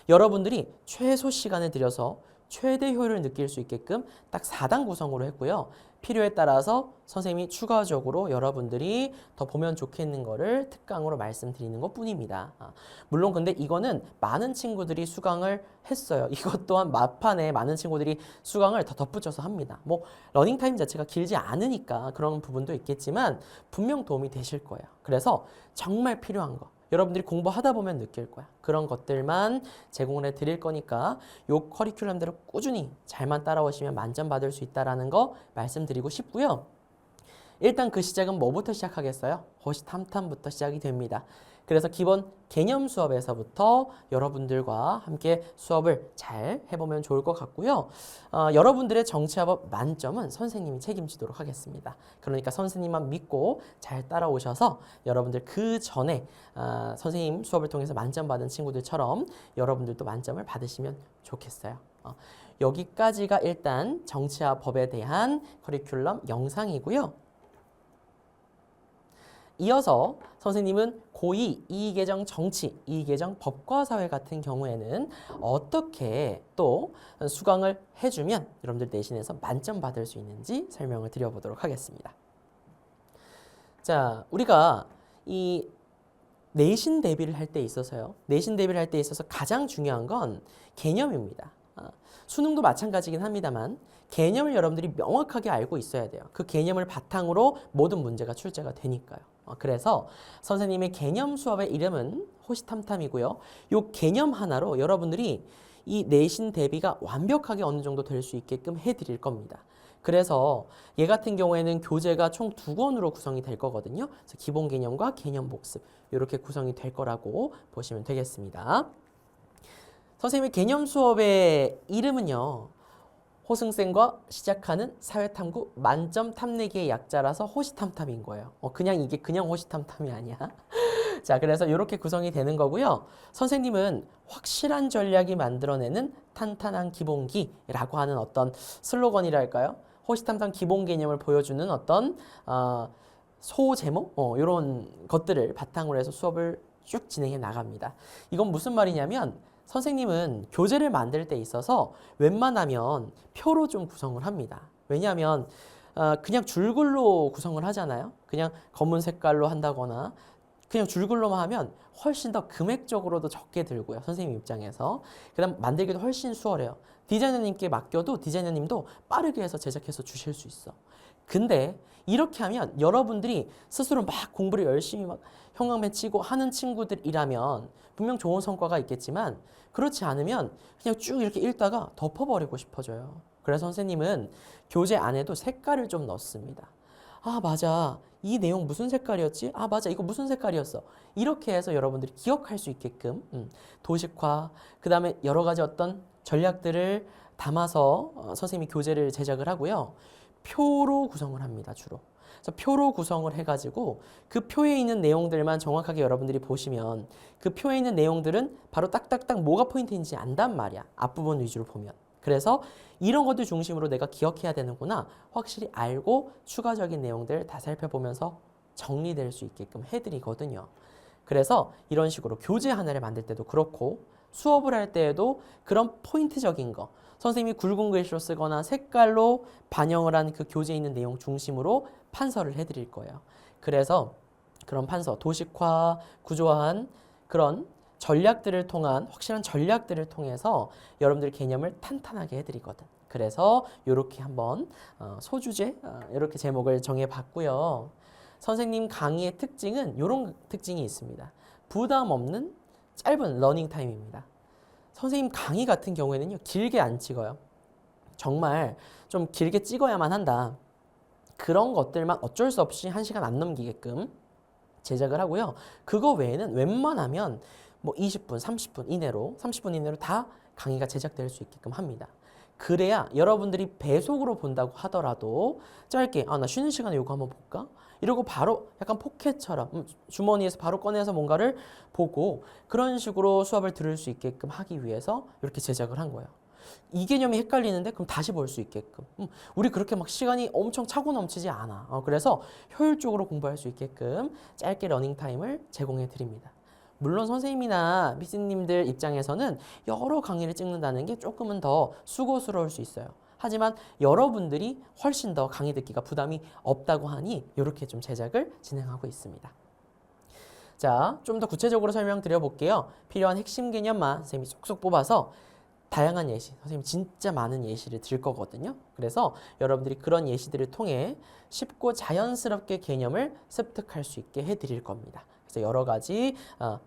여러분들이 최소 시간을 들여서 최대 효율을 느낄 수 있게끔 딱 4단 구성으로 했고요. 필요에 따라서 선생님이 추가적으로 여러분들이 더 보면 좋겠는 거를 특강으로 말씀드리는 것 뿐입니다. 물론 근데 이거는 많은 친구들이 수강을 했어요. 이것 또한 막판에 많은 친구들이 수강을 더 덧붙여서 합니다. 뭐 러닝타임 자체가 길지 않으니까 그런 부분도 있겠지만 분명 도움이 되실 거예요. 그래서 정말 필요한 거. 여러분들이 공부하다 보면 느낄 거야. 그런 것들만 제공을 해드릴 거니까 요 커리큘럼대로 꾸준히 잘만 따라오시면 만점 받을 수 있다는 거 말씀드리고 싶고요. 일단 그 시작은 뭐부터 시작하겠어요? 호시탐탐부터 시작이 됩니다. 그래서 기본 개념 수업에서부터 여러분들과 함께 수업을 잘 해보면 좋을 것 같고요. 여러분들의 정치화법 만점은 선생님이 책임지도록 하겠습니다. 그러니까 선생님만 믿고 잘 따라오셔서 여러분들 그 전에 선생님 수업을 통해서 만점 받은 친구들처럼 여러분들도 만점을 받으시면 좋겠어요. 여기까지가 일단 정치화법에 대한 커리큘럼 영상이고요. 이어서 선생님은 고2 이의개정 정치, 이의개정 법과 사회 같은 경우에는 어떻게 또 수강을 해주면 여러분들 내신에서 만점 받을 수 있는지 설명을 드려보도록 하겠습니다. 자, 우리가 이 내신 대비를 할 때 있어서요. 내신 대비를 할 때 있어서 가장 중요한 건 개념입니다. 수능도 마찬가지긴 합니다만 개념을 여러분들이 명확하게 알고 있어야 돼요. 그 개념을 바탕으로 모든 문제가 출제가 되니까요. 그래서 선생님의 개념 수업의 이름은 호시탐탐이고요. 이 개념 하나로 여러분들이 이 내신 대비가 완벽하게 어느 정도 될 수 있게끔 해드릴 겁니다. 그래서 얘 같은 경우에는 교재가 총 2권으로 구성이 될 거거든요. 그래서 기본 개념과 개념 복습 이렇게 구성이 될 거라고 보시면 되겠습니다. 선생님의 개념 수업의 이름은요. 호승쌤과 시작하는 사회탐구 만점 탐내기의 약자라서 호시탐탐인 거예요. 그냥 이게 그냥 호시탐탐이 아니야. 자, 그래서 이렇게 구성이 되는 거고요. 선생님은 확실한 전략이 만들어내는 탄탄한 기본기라고 하는 어떤 슬로건이랄까요? 호시탐탐 기본 개념을 보여주는 어떤 소제목? 이런 것들을 바탕으로 해서 수업을 쭉 진행해 나갑니다. 이건 무슨 말이냐면 선생님은 교재를 만들 때 있어서 웬만하면 표로 좀 구성을 합니다. 왜냐하면 그냥 줄글로 구성을 하잖아요. 그냥 검은 색깔로 한다거나 그냥 줄글로만 하면 훨씬 더 금액적으로도 적게 들고요. 선생님 입장에서. 그다음 만들기도 훨씬 수월해요. 디자이너님께 맡겨도 디자이너님도 빠르게 해서 제작해서 주실 수 있어. 근데 이렇게 하면 여러분들이 스스로 막 공부를 열심히 막 형광펜 치고 하는 친구들이라면 분명 좋은 성과가 있겠지만 그렇지 않으면 그냥 쭉 이렇게 읽다가 덮어버리고 싶어져요. 그래서 선생님은 교재 안에도 색깔을 좀 넣습니다. 아, 맞아. 이 내용 무슨 색깔이었지? 아, 맞아. 이거 무슨 색깔이었어? 이렇게 해서 여러분들이 기억할 수 있게끔 도식화, 그 다음에 여러 가지 어떤 전략들을 담아서 선생님이 교재를 제작을 하고요. 표로 구성을 합니다, 주로. 그래서 표로 구성을 해가지고 그 표에 있는 내용들만 정확하게 여러분들이 보시면 그 표에 있는 내용들은 바로 딱딱딱 뭐가 포인트인지 안단 말이야. 앞부분 위주로 보면. 그래서 이런 것들 중심으로 내가 기억해야 되는구나 확실히 알고 추가적인 내용들 다 살펴보면서 정리될 수 있게끔 해드리거든요. 그래서 이런 식으로 교재 하나를 만들 때도 그렇고 수업을 할 때에도 그런 포인트적인 거 선생님이 굵은 글씨로 쓰거나 색깔로 반영을 한 그 교재에 있는 내용 중심으로 판서를 해드릴 거예요. 그래서 그런 판서, 도식화, 구조화한 그런 전략들을 통한 확실한 전략들을 통해서 여러분들 개념을 탄탄하게 해드리거든. 그래서 이렇게 한번 소주제 이렇게 제목을 정해봤고요. 선생님 강의의 특징은 이런 특징이 있습니다. 부담 없는 짧은 러닝 타임입니다. 선생님 강의 같은 경우에는요 길게 안 찍어요. 정말 좀 길게 찍어야만 한다. 그런 것들만 어쩔 수 없이 1시간 안 넘기게끔 제작을 하고요. 그거 외에는 웬만하면 뭐 20분, 30분 이내로 다 강의가 제작될 수 있게끔 합니다. 그래야 여러분들이 배속으로 본다고 하더라도 짧게 나 쉬는 시간에 이거 한번 볼까? 이러고 바로 약간 포켓처럼 주머니에서 바로 꺼내서 뭔가를 보고 그런 식으로 수업을 들을 수 있게끔 하기 위해서 이렇게 제작을 한 거예요. 이 개념이 헷갈리는데 그럼 다시 볼 수 있게끔 우리 그렇게 막 시간이 엄청 차고 넘치지 않아. 그래서 효율적으로 공부할 수 있게끔 짧게 러닝타임을 제공해 드립니다. 물론 선생님이나 PC님들 입장에서는 여러 강의를 찍는다는 게 조금은 더 수고스러울 수 있어요. 하지만 여러분들이 훨씬 더 강의 듣기가 부담이 없다고 하니 이렇게 좀 제작을 진행하고 있습니다. 자, 좀 더 구체적으로 설명드려 볼게요. 필요한 핵심 개념만 선생님이 쏙쏙 뽑아서 다양한 예시, 선생님 진짜 많은 예시를 드릴 거거든요. 그래서 여러분들이 그런 예시들을 통해 쉽고 자연스럽게 개념을 습득할 수 있게 해드릴 겁니다. 그래서 여러 가지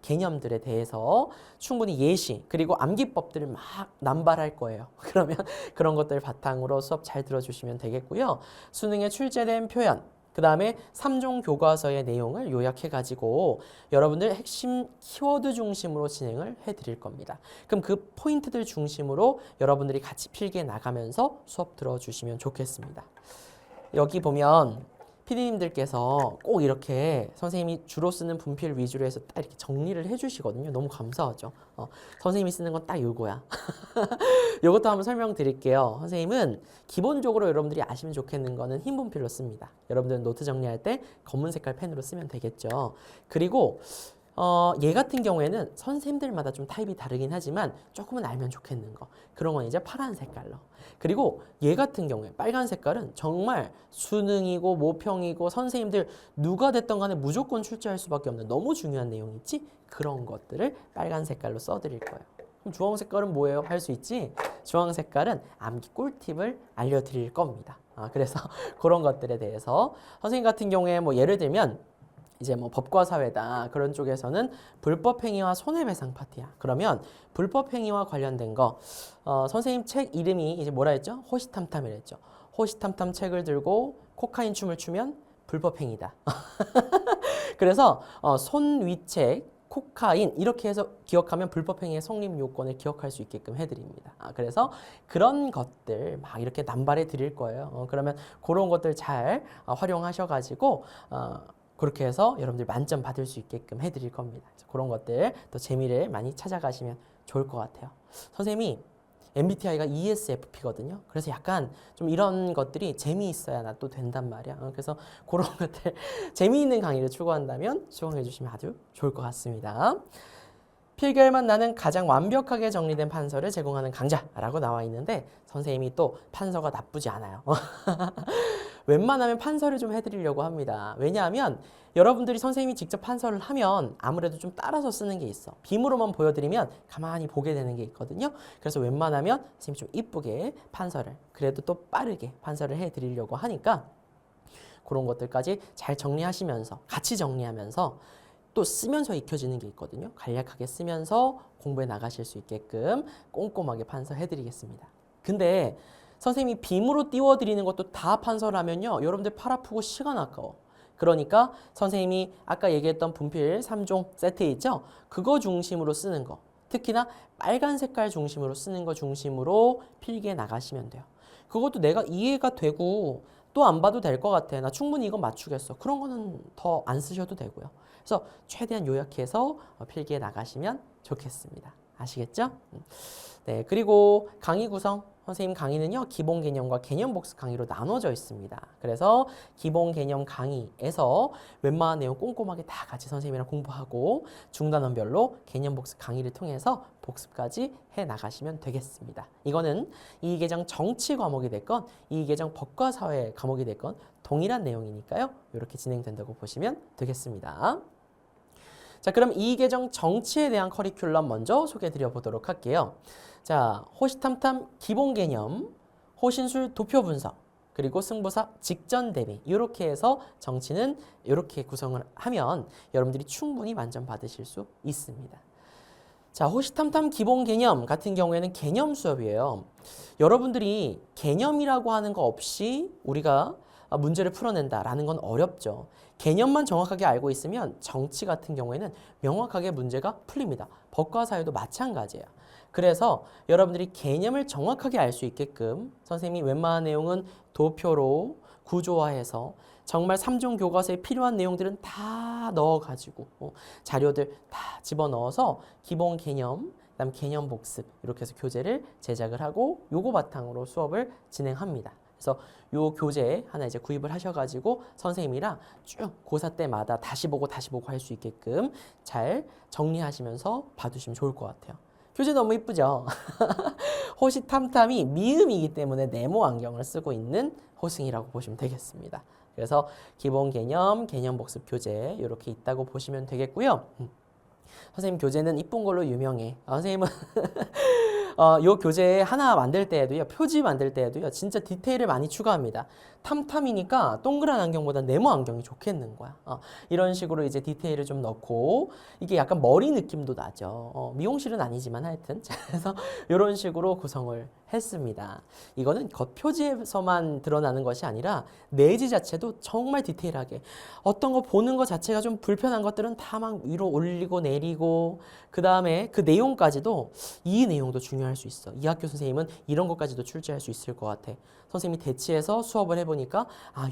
개념들에 대해서 충분히 예시 그리고 암기법들을 막 남발할 거예요. 그러면 그런 것들 바탕으로 수업 잘 들어주시면 되겠고요. 수능에 출제된 표현 그 다음에 3종 교과서의 내용을 요약해가지고 여러분들 핵심 키워드 중심으로 진행을 해드릴 겁니다. 그럼 그 포인트들 중심으로 여러분들이 같이 필기해 나가면서 수업 들어주시면 좋겠습니다. 여기 보면 PD님들께서 꼭 이렇게 선생님이 주로 쓰는 분필 위주로 해서 딱 이렇게 정리를 해주시거든요. 너무 감사하죠. 선생님이 쓰는 건 딱 이거야. 이것도 한번 설명드릴게요. 선생님은 기본적으로 여러분들이 아시면 좋겠는 거는 흰 분필로 씁니다. 여러분들은 노트 정리할 때 검은 색깔 펜으로 쓰면 되겠죠. 그리고 얘 같은 경우에는 선생님들마다 좀 타입이 다르긴 하지만 조금은 알면 좋겠는 거 그런 건 이제 파란 색깔로 그리고 얘 같은 경우에 빨간 색깔은 정말 수능이고 모평이고 선생님들 누가 됐던 간에 무조건 출제할 수밖에 없는 너무 중요한 내용 있지? 그런 것들을 빨간 색깔로 써드릴 거예요. 그럼 주황 색깔은 뭐예요? 할 수 있지? 주황 색깔은 암기 꿀팁을 알려드릴 겁니다. 그래서 그런 것들에 대해서 선생님 같은 경우에 뭐 예를 들면 이제 뭐 법과 사회다 그런 쪽에서는 불법행위와 손해배상 파트야. 그러면 불법행위와 관련된 거 선생님 책 이름이 이제 뭐라 했죠? 호시탐탐이랬죠. 호시탐탐 책을 들고 코카인 춤을 추면 불법행위다. 그래서 손위책 코카인 이렇게 해서 기억하면 불법행위의 성립 요건을 기억할 수 있게끔 해드립니다. 그래서 그런 것들 막 이렇게 남발해 드릴 거예요. 그러면 그런 것들 잘 활용하셔가지고 그렇게 해서 여러분들 만점 받을 수 있게끔 해드릴 겁니다. 그런 것들 또 재미를 많이 찾아가시면 좋을 것 같아요. 선생님이 MBTI가 ESFP거든요. 그래서 약간 좀 이런 것들이 재미있어야 나 또 된단 말이야. 그래서 그런 것들 재미있는 강의를 추구한다면 수강해 주시면 아주 좋을 것 같습니다. 필결만 나는 가장 완벽하게 정리된 판서를 제공하는 강좌라고 나와 있는데 선생님이 또 판서가 나쁘지 않아요. 웬만하면 판서를 좀 해드리려고 합니다. 왜냐하면 여러분들이 선생님이 직접 판서를 하면 아무래도 좀 따라서 쓰는 게 있어. 빔으로만 보여드리면 가만히 보게 되는 게 있거든요. 그래서 웬만하면 선생님이 좀 이쁘게 판서를, 그래도 또 빠르게 판서를 해드리려고 하니까 그런 것들까지 잘 정리하시면서 같이 정리하면서 또 쓰면서 익혀지는 게 있거든요. 간략하게 쓰면서 공부해 나가실 수 있게끔 꼼꼼하게 판서해드리겠습니다. 근데 선생님이 빔으로 띄워드리는 것도 다 판서라면요. 여러분들 팔 아프고 시간 아까워. 그러니까 선생님이 아까 얘기했던 분필 3종 세트 있죠? 그거 중심으로 쓰는 거. 특히나 빨간 색깔 중심으로 쓰는 거 중심으로 필기해 나가시면 돼요. 그것도 내가 이해가 되고 또 안 봐도 될 것 같아. 나 충분히 이거 맞추겠어. 그런 거는 더 안 쓰셔도 되고요. 그래서 최대한 요약해서 필기해 나가시면 좋겠습니다. 아시겠죠? 네, 그리고 강의 구성. 선생님 강의는요, 기본 개념과 개념 복습 강의로 나눠져 있습니다. 그래서 기본 개념 강의에서 웬만한 내용 꼼꼼하게 다 같이 선생님이랑 공부하고 중단원별로 개념 복습 강의를 통해서 복습까지 해 나가시면 되겠습니다. 이거는 이계정 정치 과목이 됐건 이계정 법과 사회 과목이 됐건 동일한 내용이니까요. 이렇게 진행된다고 보시면 되겠습니다. 자, 그럼 이계정 정치에 대한 커리큘럼 먼저 소개해 드려 보도록 할게요. 자, 호시탐탐 기본 개념, 호신술 도표 분석, 그리고 승부사 직전 대비 이렇게 해서 정치는 이렇게 구성을 하면 여러분들이 충분히 만점 받으실 수 있습니다. 자, 호시탐탐 기본 개념 같은 경우에는 개념 수업이에요. 여러분들이 개념이라고 하는 거 없이 우리가 문제를 풀어낸다라는 건 어렵죠. 개념만 정확하게 알고 있으면 정치 같은 경우에는 명확하게 문제가 풀립니다. 법과 사회도 마찬가지예요. 그래서 여러분들이 개념을 정확하게 알 수 있게끔 선생님이 웬만한 내용은 도표로 구조화해서 정말 3종 교과서에 필요한 내용들은 다 넣어가지고 자료들 다 집어넣어서 기본 개념, 그다음 개념 복습 이렇게 해서 교재를 제작을 하고 요거 바탕으로 수업을 진행합니다. 그래서 요 교재 하나 이제 구입을 하셔가지고 선생님이랑 쭉 고사 때마다 다시 보고 할 수 있게끔 잘 정리하시면서 봐두시면 좋을 것 같아요. 교재 너무 이쁘죠? 호시탐탐이 미음이기 때문에 네모 안경을 쓰고 있는 호승이라고 보시면 되겠습니다. 그래서 기본 개념, 개념 복습 교재 이렇게 있다고 보시면 되겠고요. 선생님 교재는 이쁜 걸로 유명해. 선생님은 요 교재 하나 만들 때에도요, 표지 만들 때에도요, 진짜 디테일을 많이 추가합니다. 탐탐이니까 동그란 안경보다 네모 안경이 좋겠는 거야. 이런 식으로 이제 디테일을 좀 넣고, 이게 약간 머리 느낌도 나죠. 미용실은 아니지만 하여튼. 그래서 이런 식으로 구성을 했습니다. 이거는 겉표지에서만 드러나는 것이 아니라 내지 자체도 정말 디테일하게 어떤 거 보는 것 자체가 좀 불편한 것들은 다 막 위로 올리고 내리고 그 다음에 그 내용까지도 이 내용도 중요할 수 있어. 이 학교 선생님은 이런 것까지도 출제할 수 있을 것 같아. 선생님이 대치해서 수업을 해보니까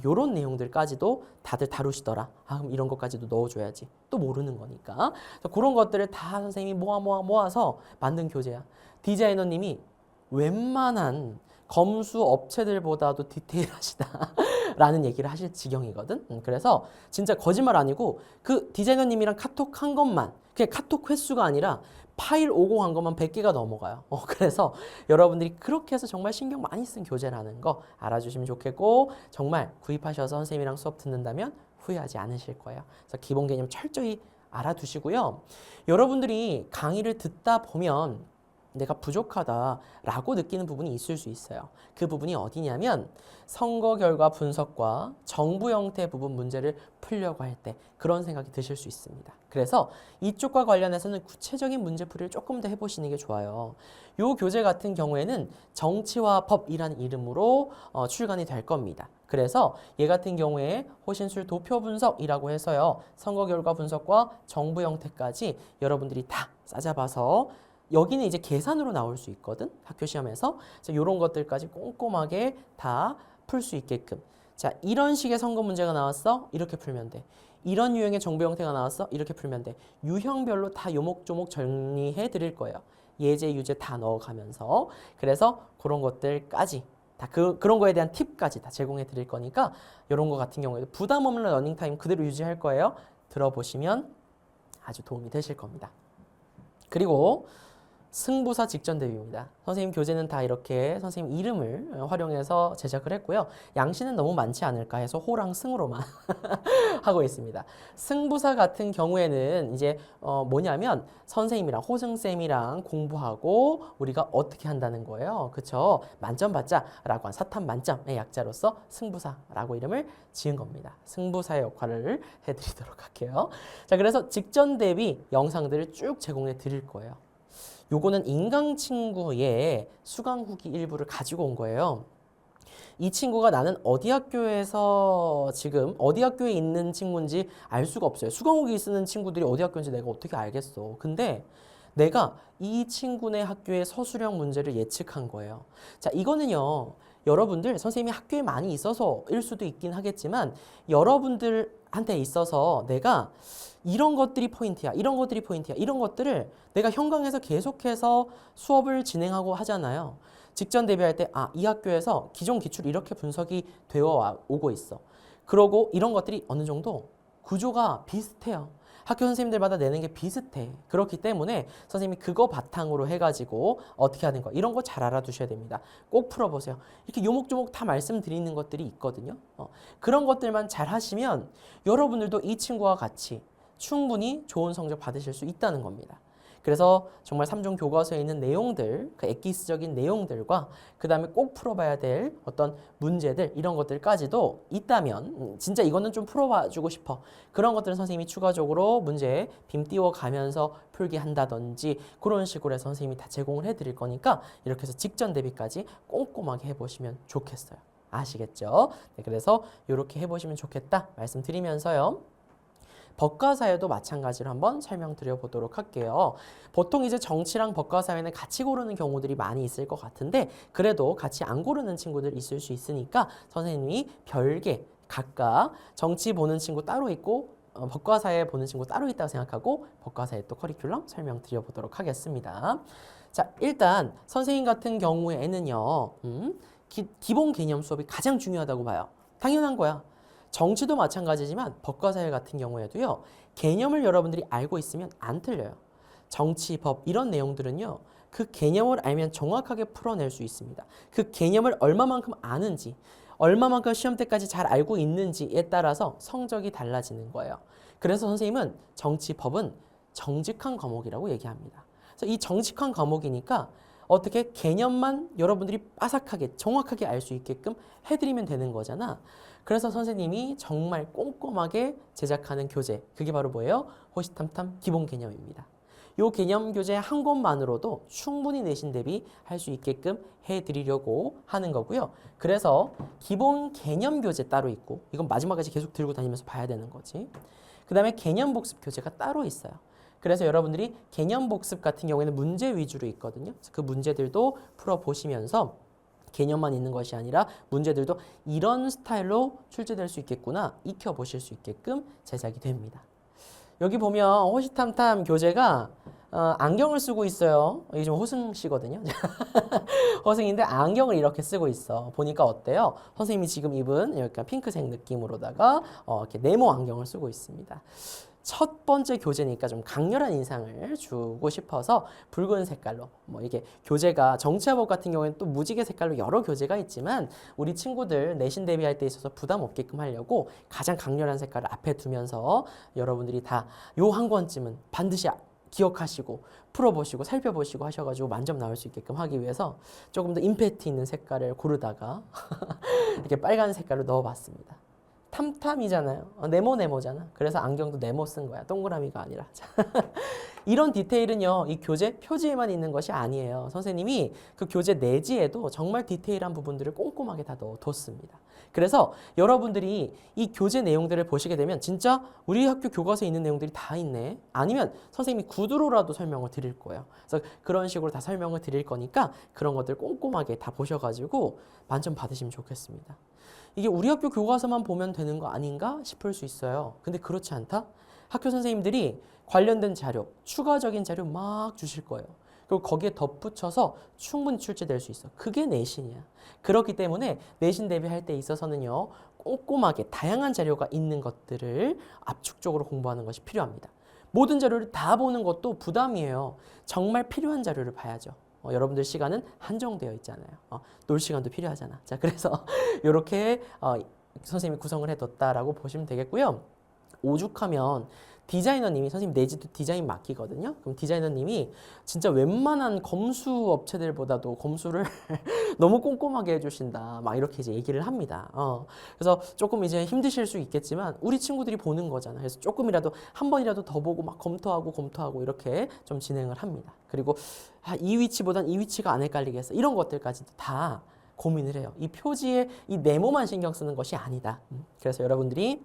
요런 내용들까지도 다들 다루시더라. 그럼 이런 것까지도 넣어줘야지. 또 모르는 거니까. 그런 것들을 다 선생님이 모아서 만든 교재야. 디자이너님이 웬만한 검수 업체들보다도 디테일하시다 라는 얘기를 하실 지경이거든. 그래서 진짜 거짓말 아니고 그 디자이너님이랑 카톡 한 것만, 그게 카톡 횟수가 아니라 파일 오고 한 것만 100개가 넘어가요. 그래서 여러분들이 그렇게 해서 정말 신경 많이 쓴 교재라는 거 알아주시면 좋겠고, 정말 구입하셔서 선생님이랑 수업 듣는다면 후회하지 않으실 거예요. 그래서 기본 개념 철저히 알아두시고요. 여러분들이 강의를 듣다 보면 내가 부족하다라고 느끼는 부분이 있을 수 있어요. 그 부분이 어디냐면 선거 결과 분석과 정부 형태 부분 문제를 풀려고 할 때 그런 생각이 드실 수 있습니다. 그래서 이쪽과 관련해서는 구체적인 문제풀이를 조금 더 해보시는 게 좋아요. 이 교재 같은 경우에는 정치와 법이라는 이름으로 출간이 될 겁니다. 그래서 얘 같은 경우에 호신술 도표 분석이라고 해서요. 선거 결과 분석과 정부 형태까지 여러분들이 다 싸잡아서 여기는 이제 계산으로 나올 수 있거든. 학교 시험에서. 그래서 이런 것들까지 꼼꼼하게 다 풀 수 있게끔. 자, 이런 식의 선거 문제가 나왔어? 이렇게 풀면 돼. 이런 유형의 정부 형태가 나왔어? 이렇게 풀면 돼. 유형별로 다 요목조목 정리해 드릴 거예요. 예제, 유제 다 넣어가면서. 그래서 그런 것들까지 다 그런 거에 대한 팁까지 다 제공해 드릴 거니까 이런 거 같은 경우에도 부담 없는 러닝타임 그대로 유지할 거예요. 들어보시면 아주 도움이 되실 겁니다. 그리고 승부사 직전 대비입니다. 선생님 교재는 다 이렇게 선생님 이름을 활용해서 제작을 했고요. 양식은 너무 많지 않을까 해서 호랑 승으로만 하고 있습니다. 승부사 같은 경우에는 이제 뭐냐면 선생님이랑 호승쌤이랑 공부하고 우리가 어떻게 한다는 거예요. 그쵸? 만점 받자라고 한 사탐 만점의 약자로서 승부사라고 이름을 지은 겁니다. 승부사의 역할을 해드리도록 할게요. 자, 그래서 직전 대비 영상들을 쭉 제공해 드릴 거예요. 요거는 인강친구의 수강 후기 일부를 가지고 온 거예요. 이 친구가 나는 어디 학교에서 지금 어디 학교에 있는 친구인지 알 수가 없어요. 수강 후기 쓰는 친구들이 어디 학교인지 내가 어떻게 알겠어. 근데 내가 이 친구네 학교의 서술형 문제를 예측한 거예요. 자, 이거는요. 여러분들 선생님이 학교에 많이 있어서일 수도 있긴 하겠지만 여러분들한테 있어서 내가 이런 것들이 포인트야. 이런 것들이 포인트야. 이런 것들을 내가 현강에서 계속해서 수업을 진행하고 하잖아요. 직전 대비할 때 이 학교에서 기존 기출 이렇게 분석이 되어 오고 있어. 그러고 이런 것들이 어느 정도 구조가 비슷해요. 학교 선생님들마다 내는 게 비슷해. 그렇기 때문에 선생님이 그거 바탕으로 해가지고 어떻게 하는 거 이런 거 잘 알아두셔야 됩니다. 꼭 풀어보세요. 이렇게 요목조목 다 말씀드리는 것들이 있거든요. 그런 것들만 잘 하시면 여러분들도 이 친구와 같이 충분히 좋은 성적 받으실 수 있다는 겁니다. 그래서 정말 3종 교과서에 있는 내용들, 그 엑기스적인 내용들과 그 다음에 꼭 풀어봐야 될 어떤 문제들 이런 것들까지도 있다면 진짜 이거는 좀 풀어봐주고 싶어. 그런 것들은 선생님이 추가적으로 문제에 빔 띄워가면서 풀게 한다든지 그런 식으로 해서 선생님이 다 제공을 해드릴 거니까 이렇게 해서 직전 대비까지 꼼꼼하게 해보시면 좋겠어요. 아시겠죠? 네, 그래서 이렇게 해보시면 좋겠다 말씀드리면서요. 법과사회도 마찬가지로 한번 설명드려 보도록 할게요. 보통 이제 정치랑 법과사회는 같이 고르는 경우들이 많이 있을 것 같은데 그래도 같이 안 고르는 친구들 있을 수 있으니까 선생님이 별개 각각 정치 보는 친구 따로 있고 법과사회 보는 친구 따로 있다고 생각하고 법과사회 또 커리큘럼 설명드려 보도록 하겠습니다. 자, 일단 선생님 같은 경우에는요. 기본 개념 수업이 가장 중요하다고 봐요. 당연한 거야. 정치도 마찬가지지만 법과사회 같은 경우에도요. 개념을 여러분들이 알고 있으면 안 틀려요. 정치, 법 이런 내용들은요. 그 개념을 알면 정확하게 풀어낼 수 있습니다. 그 개념을 얼마만큼 아는지 얼마만큼 시험 때까지 잘 알고 있는지에 따라서 성적이 달라지는 거예요. 그래서 선생님은 정치, 법은 정직한 과목이라고 얘기합니다. 그래서 이 정직한 과목이니까 어떻게 개념만 여러분들이 빠삭하게 정확하게 알 수 있게끔 해드리면 되는 거잖아. 그래서 선생님이 정말 꼼꼼하게 제작하는 교재 그게 바로 뭐예요? 호시탐탐 기본 개념입니다. 이 개념 교재 한 권만으로도 충분히 내신 대비 할 수 있게끔 해드리려고 하는 거고요. 그래서 기본 개념 교재 따로 있고 이건 마지막까지 계속 들고 다니면서 봐야 되는 거지. 그 다음에 개념 복습 교재가 따로 있어요. 그래서 여러분들이 개념 복습 같은 경우에는 문제 위주로 있거든요. 그 문제들도 풀어보시면서 개념만 있는 것이 아니라 문제들도 이런 스타일로 출제될 수 있겠구나 익혀보실 수 있게끔 제작이 됩니다. 여기 보면 호시탐탐 교재가 안경을 쓰고 있어요. 이게 좀 호승 씨거든요. 호승인데 안경을 이렇게 쓰고 있어. 보니까 어때요? 선생님이 지금 입은 약간 핑크색 느낌으로다가 이렇게 네모 안경을 쓰고 있습니다. 첫 번째 교재니까 좀 강렬한 인상을 주고 싶어서 붉은 색깔로 이게 교재가 정치화법 같은 경우에는 또 무지개 색깔로 여러 교재가 있지만 우리 친구들 내신 대비할 때 있어서 부담 없게끔 하려고 가장 강렬한 색깔을 앞에 두면서 여러분들이 다 요 한 권쯤은 반드시 기억하시고 풀어보시고 살펴보시고 하셔가지고 만점 나올 수 있게끔 하기 위해서 조금 더 임팩트 있는 색깔을 고르다가 이렇게 빨간 색깔로 넣어봤습니다. 탐탐이잖아요. 네모네모잖아. 그래서 안경도 네모 쓴 거야. 동그라미가 아니라. 이런 디테일은요. 이 교재 표지에만 있는 것이 아니에요. 선생님이 그 교재 내지에도 정말 디테일한 부분들을 꼼꼼하게 다 넣어뒀습니다. 그래서 여러분들이 이 교재 내용들을 보시게 되면 진짜 우리 학교 교과서에 있는 내용들이 다 있네. 아니면 선생님이 구두로라도 설명을 드릴 거예요. 그래서 그런 식으로 다 설명을 드릴 거니까 그런 것들 꼼꼼하게 다 보셔가지고 만점 받으시면 좋겠습니다. 이게 우리 학교 교과서만 보면 되는 거 아닌가 싶을 수 있어요. 근데 그렇지 않다? 학교 선생님들이 관련된 자료, 추가적인 자료 막 주실 거예요. 그리고 거기에 덧붙여서 충분히 출제될 수 있어. 그게 내신이야. 그렇기 때문에 내신 대비할 때 있어서는요. 꼼꼼하게 다양한 자료가 있는 것들을 압축적으로 공부하는 것이 필요합니다. 모든 자료를 다 보는 것도 부담이에요. 정말 필요한 자료를 봐야죠. 여러분들 시간은 한정되어 있잖아요. 놀 시간도 필요하잖아. 자, 그래서 이렇게 선생님이 구성을 해뒀다라고 보시면 되겠고요. 오죽하면 디자이너님이 선생님 내지도 디자인 맡기거든요. 그럼 디자이너님이 진짜 웬만한 검수 업체들보다도 검수를 너무 꼼꼼하게 해주신다. 막 이렇게 이제 얘기를 합니다. 그래서 조금 이제 힘드실 수 있겠지만 우리 친구들이 보는 거잖아요. 그래서 조금이라도 한 번이라도 더 보고 막 검토하고 이렇게 좀 진행을 합니다. 그리고 이 위치보단 이 위치가 안 헷갈리겠어. 이런 것들까지도 다 고민을 해요. 이 표지에 이 네모만 신경 쓰는 것이 아니다. 그래서 여러분들이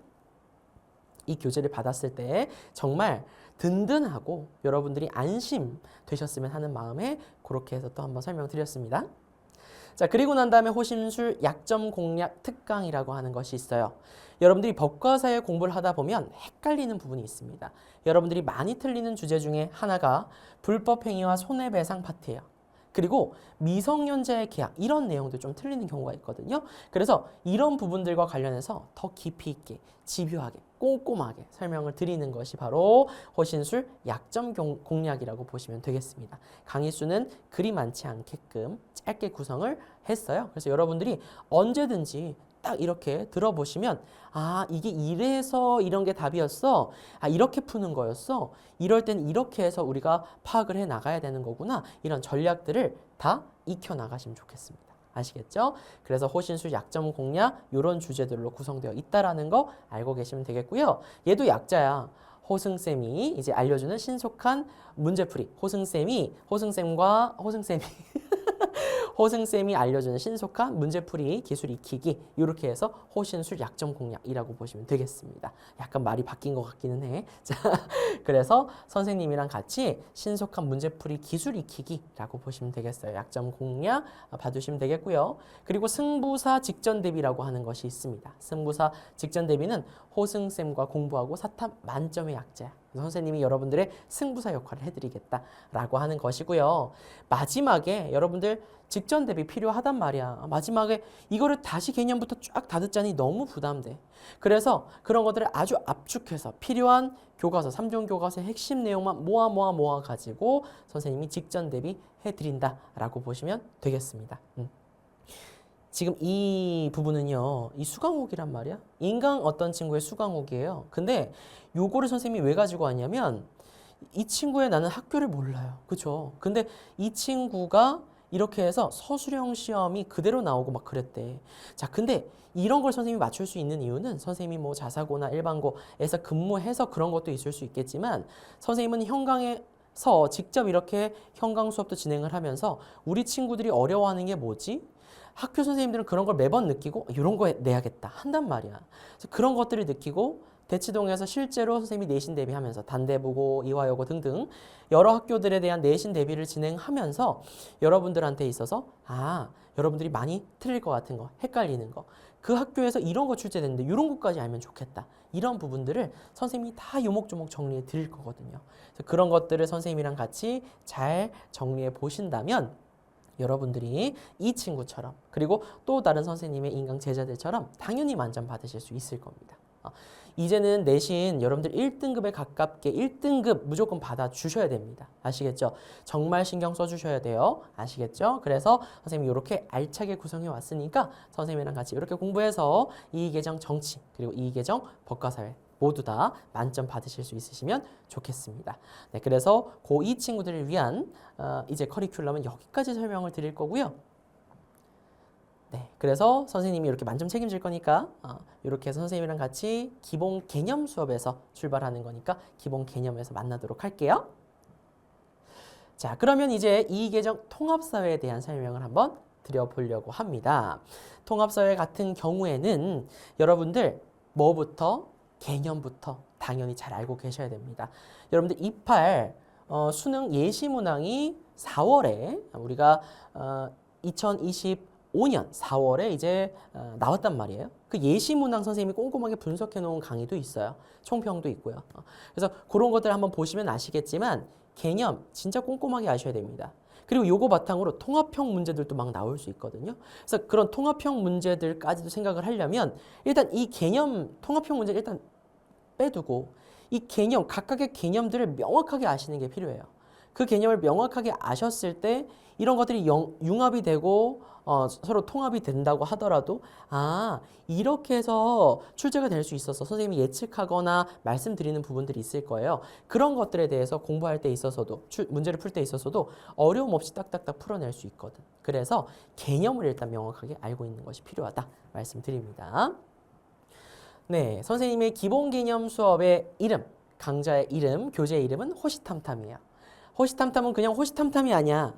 이 교재를 받았을 때 정말 든든하고 여러분들이 안심되셨으면 하는 마음에 그렇게 해서 또 한번 설명드렸습니다. 자, 그리고 난 다음에 호심술 약점 공략 특강이라고 하는 것이 있어요. 여러분들이 법과 사회 공부를 하다 보면 헷갈리는 부분이 있습니다. 여러분들이 많이 틀리는 주제 중에 하나가 불법 행위와 손해배상 파트예요. 그리고 미성년자의 계약 이런 내용도 좀 틀리는 경우가 있거든요. 그래서 이런 부분들과 관련해서 더 깊이 있게 집요하게 꼼꼼하게 설명을 드리는 것이 바로 호신술 약점 공략이라고 보시면 되겠습니다. 강의 수는 그리 많지 않게끔 짧게 구성을 했어요. 그래서 여러분들이 언제든지 딱 이렇게 들어보시면 이게 이래서 이런 게 답이었어. 이렇게 푸는 거였어. 이럴 땐 이렇게 해서 우리가 파악을 해 나가야 되는 거구나. 이런 전략들을 다 익혀 나가시면 좋겠습니다. 아시겠죠? 그래서 호신술 약점 공략 이런 주제들로 구성되어 있다라는 거 알고 계시면 되겠고요. 얘도 약자야. 호승쌤이 이제 알려주는 신속한 문제풀이. 호승쌤이 알려주는 신속한 문제풀이 기술 익히기 이렇게 해서 호신술 약점 공략이라고 보시면 되겠습니다. 약간 말이 바뀐 것 같기는 해. 자, 그래서 선생님이랑 같이 신속한 문제풀이 기술 익히기라고 보시면 되겠어요. 약점 공략 봐주시면 되겠고요. 그리고 승부사 직전 대비라고 하는 것이 있습니다. 승부사 직전 대비는 호승쌤과 공부하고 사탐 만점의 약자야. 선생님이 여러분들의 승부사 역할을 해드리겠다라고 하는 것이고요. 마지막에 여러분들 직전 대비 필요하단 말이야. 마지막에 이거를 다시 개념부터 쫙 다 듣자니 너무 부담돼. 그래서 그런 것들을 아주 압축해서 필요한 교과서, 3종 교과서의 핵심 내용만 모아 가지고 선생님이 직전 대비 해드린다라고 보시면 되겠습니다. 지금 이 부분은요, 이 수강옥이란 말이야. 인강 어떤 친구의 수강옥이에요. 근데 요거를 선생님이 왜 가지고 왔냐면 이 친구의 나는 학교를 몰라요. 그죠? 근데 이 친구가 이렇게 해서 서술형 시험이 그대로 나오고 막 그랬대. 자, 근데 이런 걸 선생님이 맞출 수 있는 이유는 선생님이 뭐 자사고나 일반고에서 근무해서 그런 것도 있을 수 있겠지만 선생님은 현강에서 직접 이렇게 현강 수업도 진행을 하면서 우리 친구들이 어려워하는 게 뭐지? 학교 선생님들은 그런 걸 매번 느끼고 이런 거 내야겠다 한단 말이야. 그래서 그런 것들을 느끼고 대치동에서 실제로 선생님이 내신 대비하면서 단대보고, 이화여고 등등 여러 학교들에 대한 내신 대비를 진행하면서 여러분들한테 있어서 여러분들이 많이 틀릴 것 같은 거, 헷갈리는 거, 그 학교에서 이런 거 출제됐는데 이런 것까지 알면 좋겠다. 이런 부분들을 선생님이 다 요목조목 정리해 드릴 거거든요. 그래서 그런 것들을 선생님이랑 같이 잘 정리해 보신다면 여러분들이 이 친구처럼 그리고 또 다른 선생님의 인강 제자들처럼 당연히 만점 받으실 수 있을 겁니다. 이제는 내신 여러분들 1등급에 가깝게 1등급 무조건 받아주셔야 됩니다. 아시겠죠? 정말 신경 써주셔야 돼요. 아시겠죠? 그래서 선생님이 이렇게 알차게 구성해 왔으니까 선생님이랑 같이 이렇게 공부해서 이의계정 정치 그리고 이의계정 법과사회 모두 다 만점 받으실 수 있으시면 좋겠습니다. 네, 그래서 고2 친구들을 위한 이제 커리큘럼은 여기까지 설명을 드릴 거고요. 네, 그래서 선생님이 이렇게 만점 책임질 거니까 이렇게 해서 선생님이랑 같이 기본 개념 수업에서 출발하는 거니까 기본 개념에서 만나도록 할게요. 자, 그러면 이제 이의계정 통합사회에 대한 설명을 한번 드려보려고 합니다. 통합사회 같은 경우에는 여러분들 뭐부터? 개념부터 당연히 잘 알고 계셔야 됩니다. 여러분들 28 수능 예시문항이 4월에 우리가 2025년 4월에 이제 나왔단 말이에요. 그 예시문항 선생님이 꼼꼼하게 분석해 놓은 강의도 있어요. 총평도 있고요. 그래서 그런 것들 한번 보시면 아시겠지만 개념 진짜 꼼꼼하게 아셔야 됩니다. 그리고 요거 바탕으로 통합형 문제들도 막 나올 수 있거든요. 그래서 그런 통합형 문제들까지도 생각을 하려면 일단 이 개념 통합형 문제를 일단 빼두고 이 개념, 각각의 개념들을 명확하게 아시는 게 필요해요. 그 개념을 명확하게 아셨을 때 이런 것들이 융합이 되고 서로 통합이 된다고 하더라도 이렇게 해서 출제가 될 수 있어서 선생님이 예측하거나 말씀드리는 부분들이 있을 거예요. 그런 것들에 대해서 공부할 때 있어서도 문제를 풀 때 있어서도 어려움 없이 딱딱딱 풀어낼 수 있거든. 그래서 개념을 일단 명확하게 알고 있는 것이 필요하다 말씀드립니다. 네, 선생님의 기본 개념 수업의 이름, 강좌의 이름, 교재의 이름은 호시탐탐이에요. 호시탐탐은 그냥 호시탐탐이 아니야.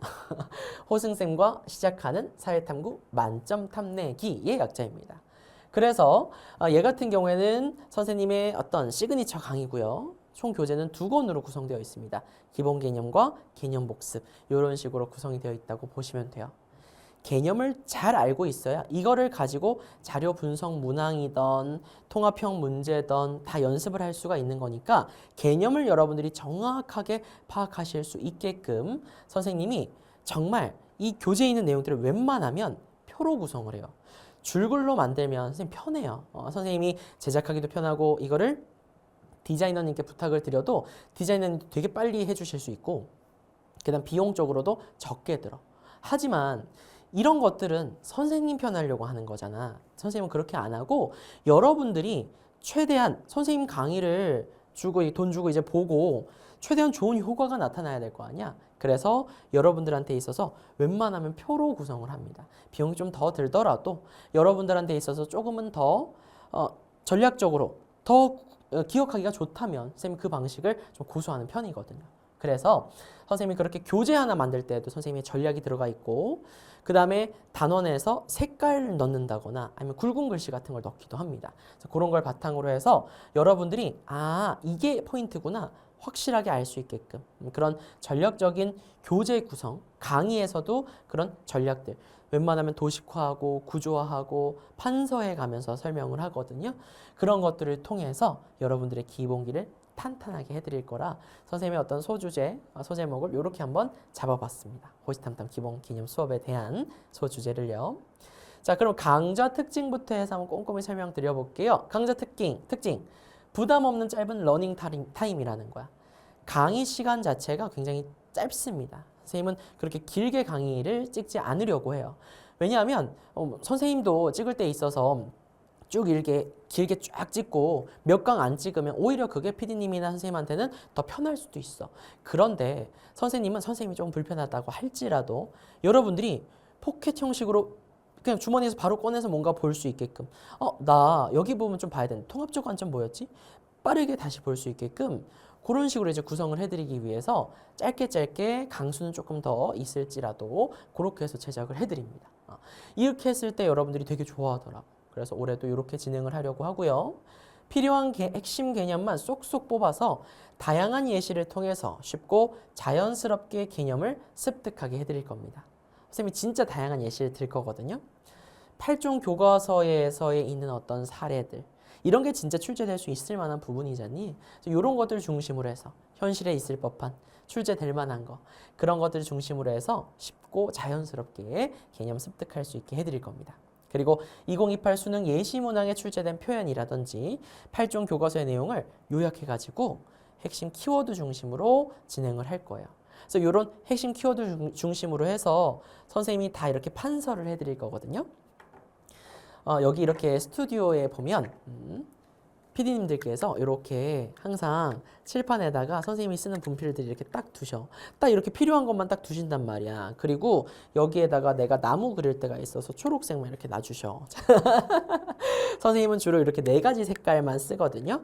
호승쌤과 시작하는 사회탐구 만점 탐내기의 약자입니다. 그래서 얘 같은 경우에는 선생님의 어떤 시그니처 강의고요. 총 교재는 2권으로 구성되어 있습니다. 기본 개념과 개념 복습 이런 식으로 구성이 되어 있다고 보시면 돼요. 개념을 잘 알고 있어야 이거를 가지고 자료 분석 문항이든 통합형 문제든 다 연습을 할 수가 있는 거니까 개념을 여러분들이 정확하게 파악하실 수 있게끔 선생님이 정말 이 교재에 있는 내용들을 웬만하면 표로 구성을 해요. 줄글로 만들면 선생님 편해요. 선생님이 제작하기도 편하고 이거를 디자이너님께 부탁을 드려도 디자이너님 되게 빨리 해주실 수 있고 그다음 비용적으로도 적게 들어. 하지만 이런 것들은 선생님 편하려고 하는 거잖아. 선생님은 그렇게 안 하고 여러분들이 최대한 선생님 강의를 주고 돈 주고 이제 보고 최대한 좋은 효과가 나타나야 될 거 아니야. 그래서 여러분들한테 있어서 웬만하면 표로 구성을 합니다. 비용이 좀 더 들더라도 여러분들한테 있어서 조금은 더 전략적으로 더 기억하기가 좋다면 선생님이 그 방식을 좀 고수하는 편이거든요. 그래서 선생님이 그렇게 교재 하나 만들 때도 선생님의 전략이 들어가 있고 그 다음에 단원에서 색깔을 넣는다거나 아니면 굵은 글씨 같은 걸 넣기도 합니다. 그래서 그런 걸 바탕으로 해서 여러분들이 이게 포인트구나 확실하게 알 수 있게끔 그런 전략적인 교재 구성, 강의에서도 그런 전략들 웬만하면 도식화하고 구조화하고 판서해 가면서 설명을 하거든요. 그런 것들을 통해서 여러분들의 기본기를 탄탄하게 해드릴 거라 선생님의 어떤 소제목을 이렇게 한번 잡아봤습니다. 호시탐탐 기본 개념 수업에 대한 소주제를요. 자, 그럼 강좌 특징부터 해서 한번 꼼꼼히 설명드려볼게요. 강좌 특징. 부담 없는 짧은 러닝 타임이라는 거야. 강의 시간 자체가 굉장히 짧습니다. 선생님은 그렇게 길게 강의를 찍지 않으려고 해요. 왜냐하면 선생님도 찍을 때 있어서 쭉 길게 쫙 찍고 몇 강 안 찍으면 오히려 그게 PD님이나 선생님한테는 더 편할 수도 있어. 그런데 선생님이 좀 불편하다고 할지라도 여러분들이 포켓 형식으로 그냥 주머니에서 바로 꺼내서 뭔가 볼 수 있게끔 나 여기 부분 좀 봐야 되는데 통합적 관점 뭐였지? 빠르게 다시 볼 수 있게끔 그런 식으로 이제 구성을 해드리기 위해서 짧게 강수는 조금 더 있을지라도 그렇게 해서 제작을 해드립니다. 이렇게 했을 때 여러분들이 되게 좋아하더라고. 그래서 올해도 이렇게 진행을 하려고 하고요. 필요한 핵심 개념만 쏙쏙 뽑아서 다양한 예시를 통해서 쉽고 자연스럽게 개념을 습득하게 해드릴 겁니다. 선생님이 진짜 다양한 예시를 드릴 거거든요. 8종 교과서에서에 있는 어떤 사례들 이런 게 진짜 출제될 수 있을 만한 부분이잖니. 이런 것들 중심으로 해서 현실에 있을 법한 출제될 만한 거 그런 것들을 중심으로 해서 쉽고 자연스럽게 개념 습득할 수 있게 해드릴 겁니다. 그리고 2028 수능 예시 문항에 출제된 표현이라든지 8종 교과서의 내용을 요약해가지고 핵심 키워드 중심으로 진행을 할 거예요. 그래서 이런 핵심 키워드 중심으로 해서 선생님이 다 이렇게 판서를 해드릴 거거든요. 여기 이렇게 스튜디오에 보면 PD님들께서 이렇게 항상 칠판에다가 선생님이 쓰는 분필들이 이렇게 딱 두셔. 딱 이렇게 필요한 것만 딱 두신단 말이야. 그리고 여기에다가 내가 나무 그릴 때가 있어서 초록색만 이렇게 놔주셔. 선생님은 주로 이렇게 4가지 색깔만 쓰거든요.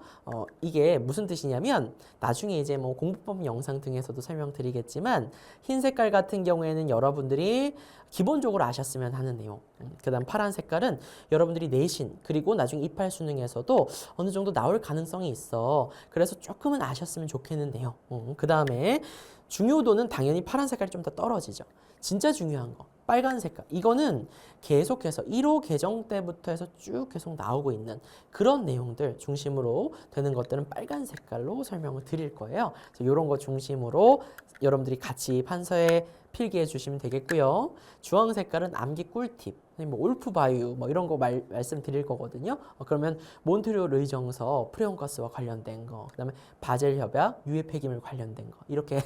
이게 무슨 뜻이냐면 나중에 이제 뭐 공부법 영상 등에서도 설명드리겠지만 흰 색깔 같은 경우에는 여러분들이 기본적으로 아셨으면 하는 내용. 그 다음 파란 색깔은 여러분들이 내신 그리고 나중에 28 수능에서도 어느 정도 나올 가능성이 있어. 그래서 조금은 아셨으면 좋겠는데요. 그 다음에 중요도는 당연히 파란 색깔이 좀 더 떨어지죠. 진짜 중요한 거 빨간 색깔 이거는 계속해서 1호 개정 때부터 해서 쭉 계속 나오고 있는 그런 내용들 중심으로 되는 것들은 빨간 색깔로 설명을 드릴 거예요. 그래서 이런 거 중심으로 여러분들이 같이 판서에 필기해 주시면 되겠고요. 주황 색깔은 암기 꿀팁, 뭐 올프바이유 뭐 이런 거 말씀드릴 거거든요. 그러면 몬트리올 의정서, 프레온가스와 관련된 거, 그다음에 바젤 협약, 유해 폐기물 관련된 거 이렇게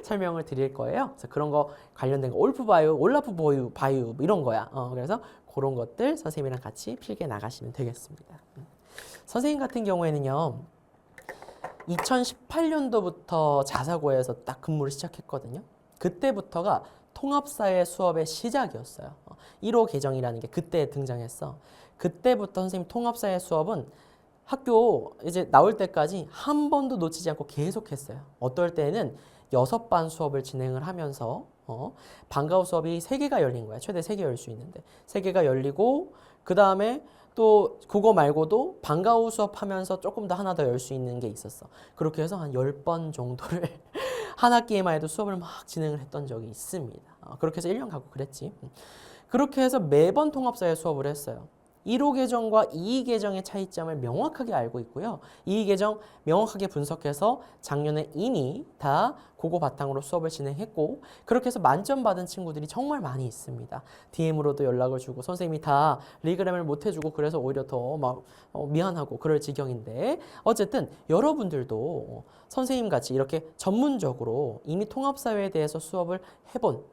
설명을 드릴 거예요. 그래서 그런 거 관련된 거 올프바이유, 올라프바이유 뭐 이런 거야. 그래서 그런 것들 선생님이랑 같이 필기해 나가시면 되겠습니다. 선생님 같은 경우에는요. 2018년도부터 자사고에서 딱 근무를 시작했거든요. 그때부터가 통합사회 수업의 시작이었어요. 1호 개정이라는 게 그때 등장했어. 그때부터 선생님 통합사회 수업은 학교 이제 나올 때까지 한 번도 놓치지 않고 계속 했어요. 어떨 때는 6반 수업을 진행을 하면서 방과후 수업이 3개가 열린 거야. 최대 3개 열 수 있는데 3개가 열리고 그 다음에 또 그거 말고도 방과후 수업하면서 조금 더 하나 더 열 수 있는 게 있었어. 그렇게 해서 한 10번 정도를 한 학기에만 해도 수업을 막 진행을 했던 적이 있습니다. 그렇게 해서 1년 가고 그랬지. 그렇게 해서 매번 통합사회 수업을 했어요. 1호 개정과 2호 개정의 차이점을 명확하게 알고 있고요. 2호 개정 명확하게 분석해서 작년에 이미 다 그거 바탕으로 수업을 진행했고 그렇게 해서 만점 받은 친구들이 정말 많이 있습니다. DM으로도 연락을 주고 선생님이 다 리그램을 못 해주고 그래서 오히려 더 막 미안하고 그럴 지경인데 어쨌든 여러분들도 선생님 같이 이렇게 전문적으로 이미 통합사회에 대해서 수업을 해본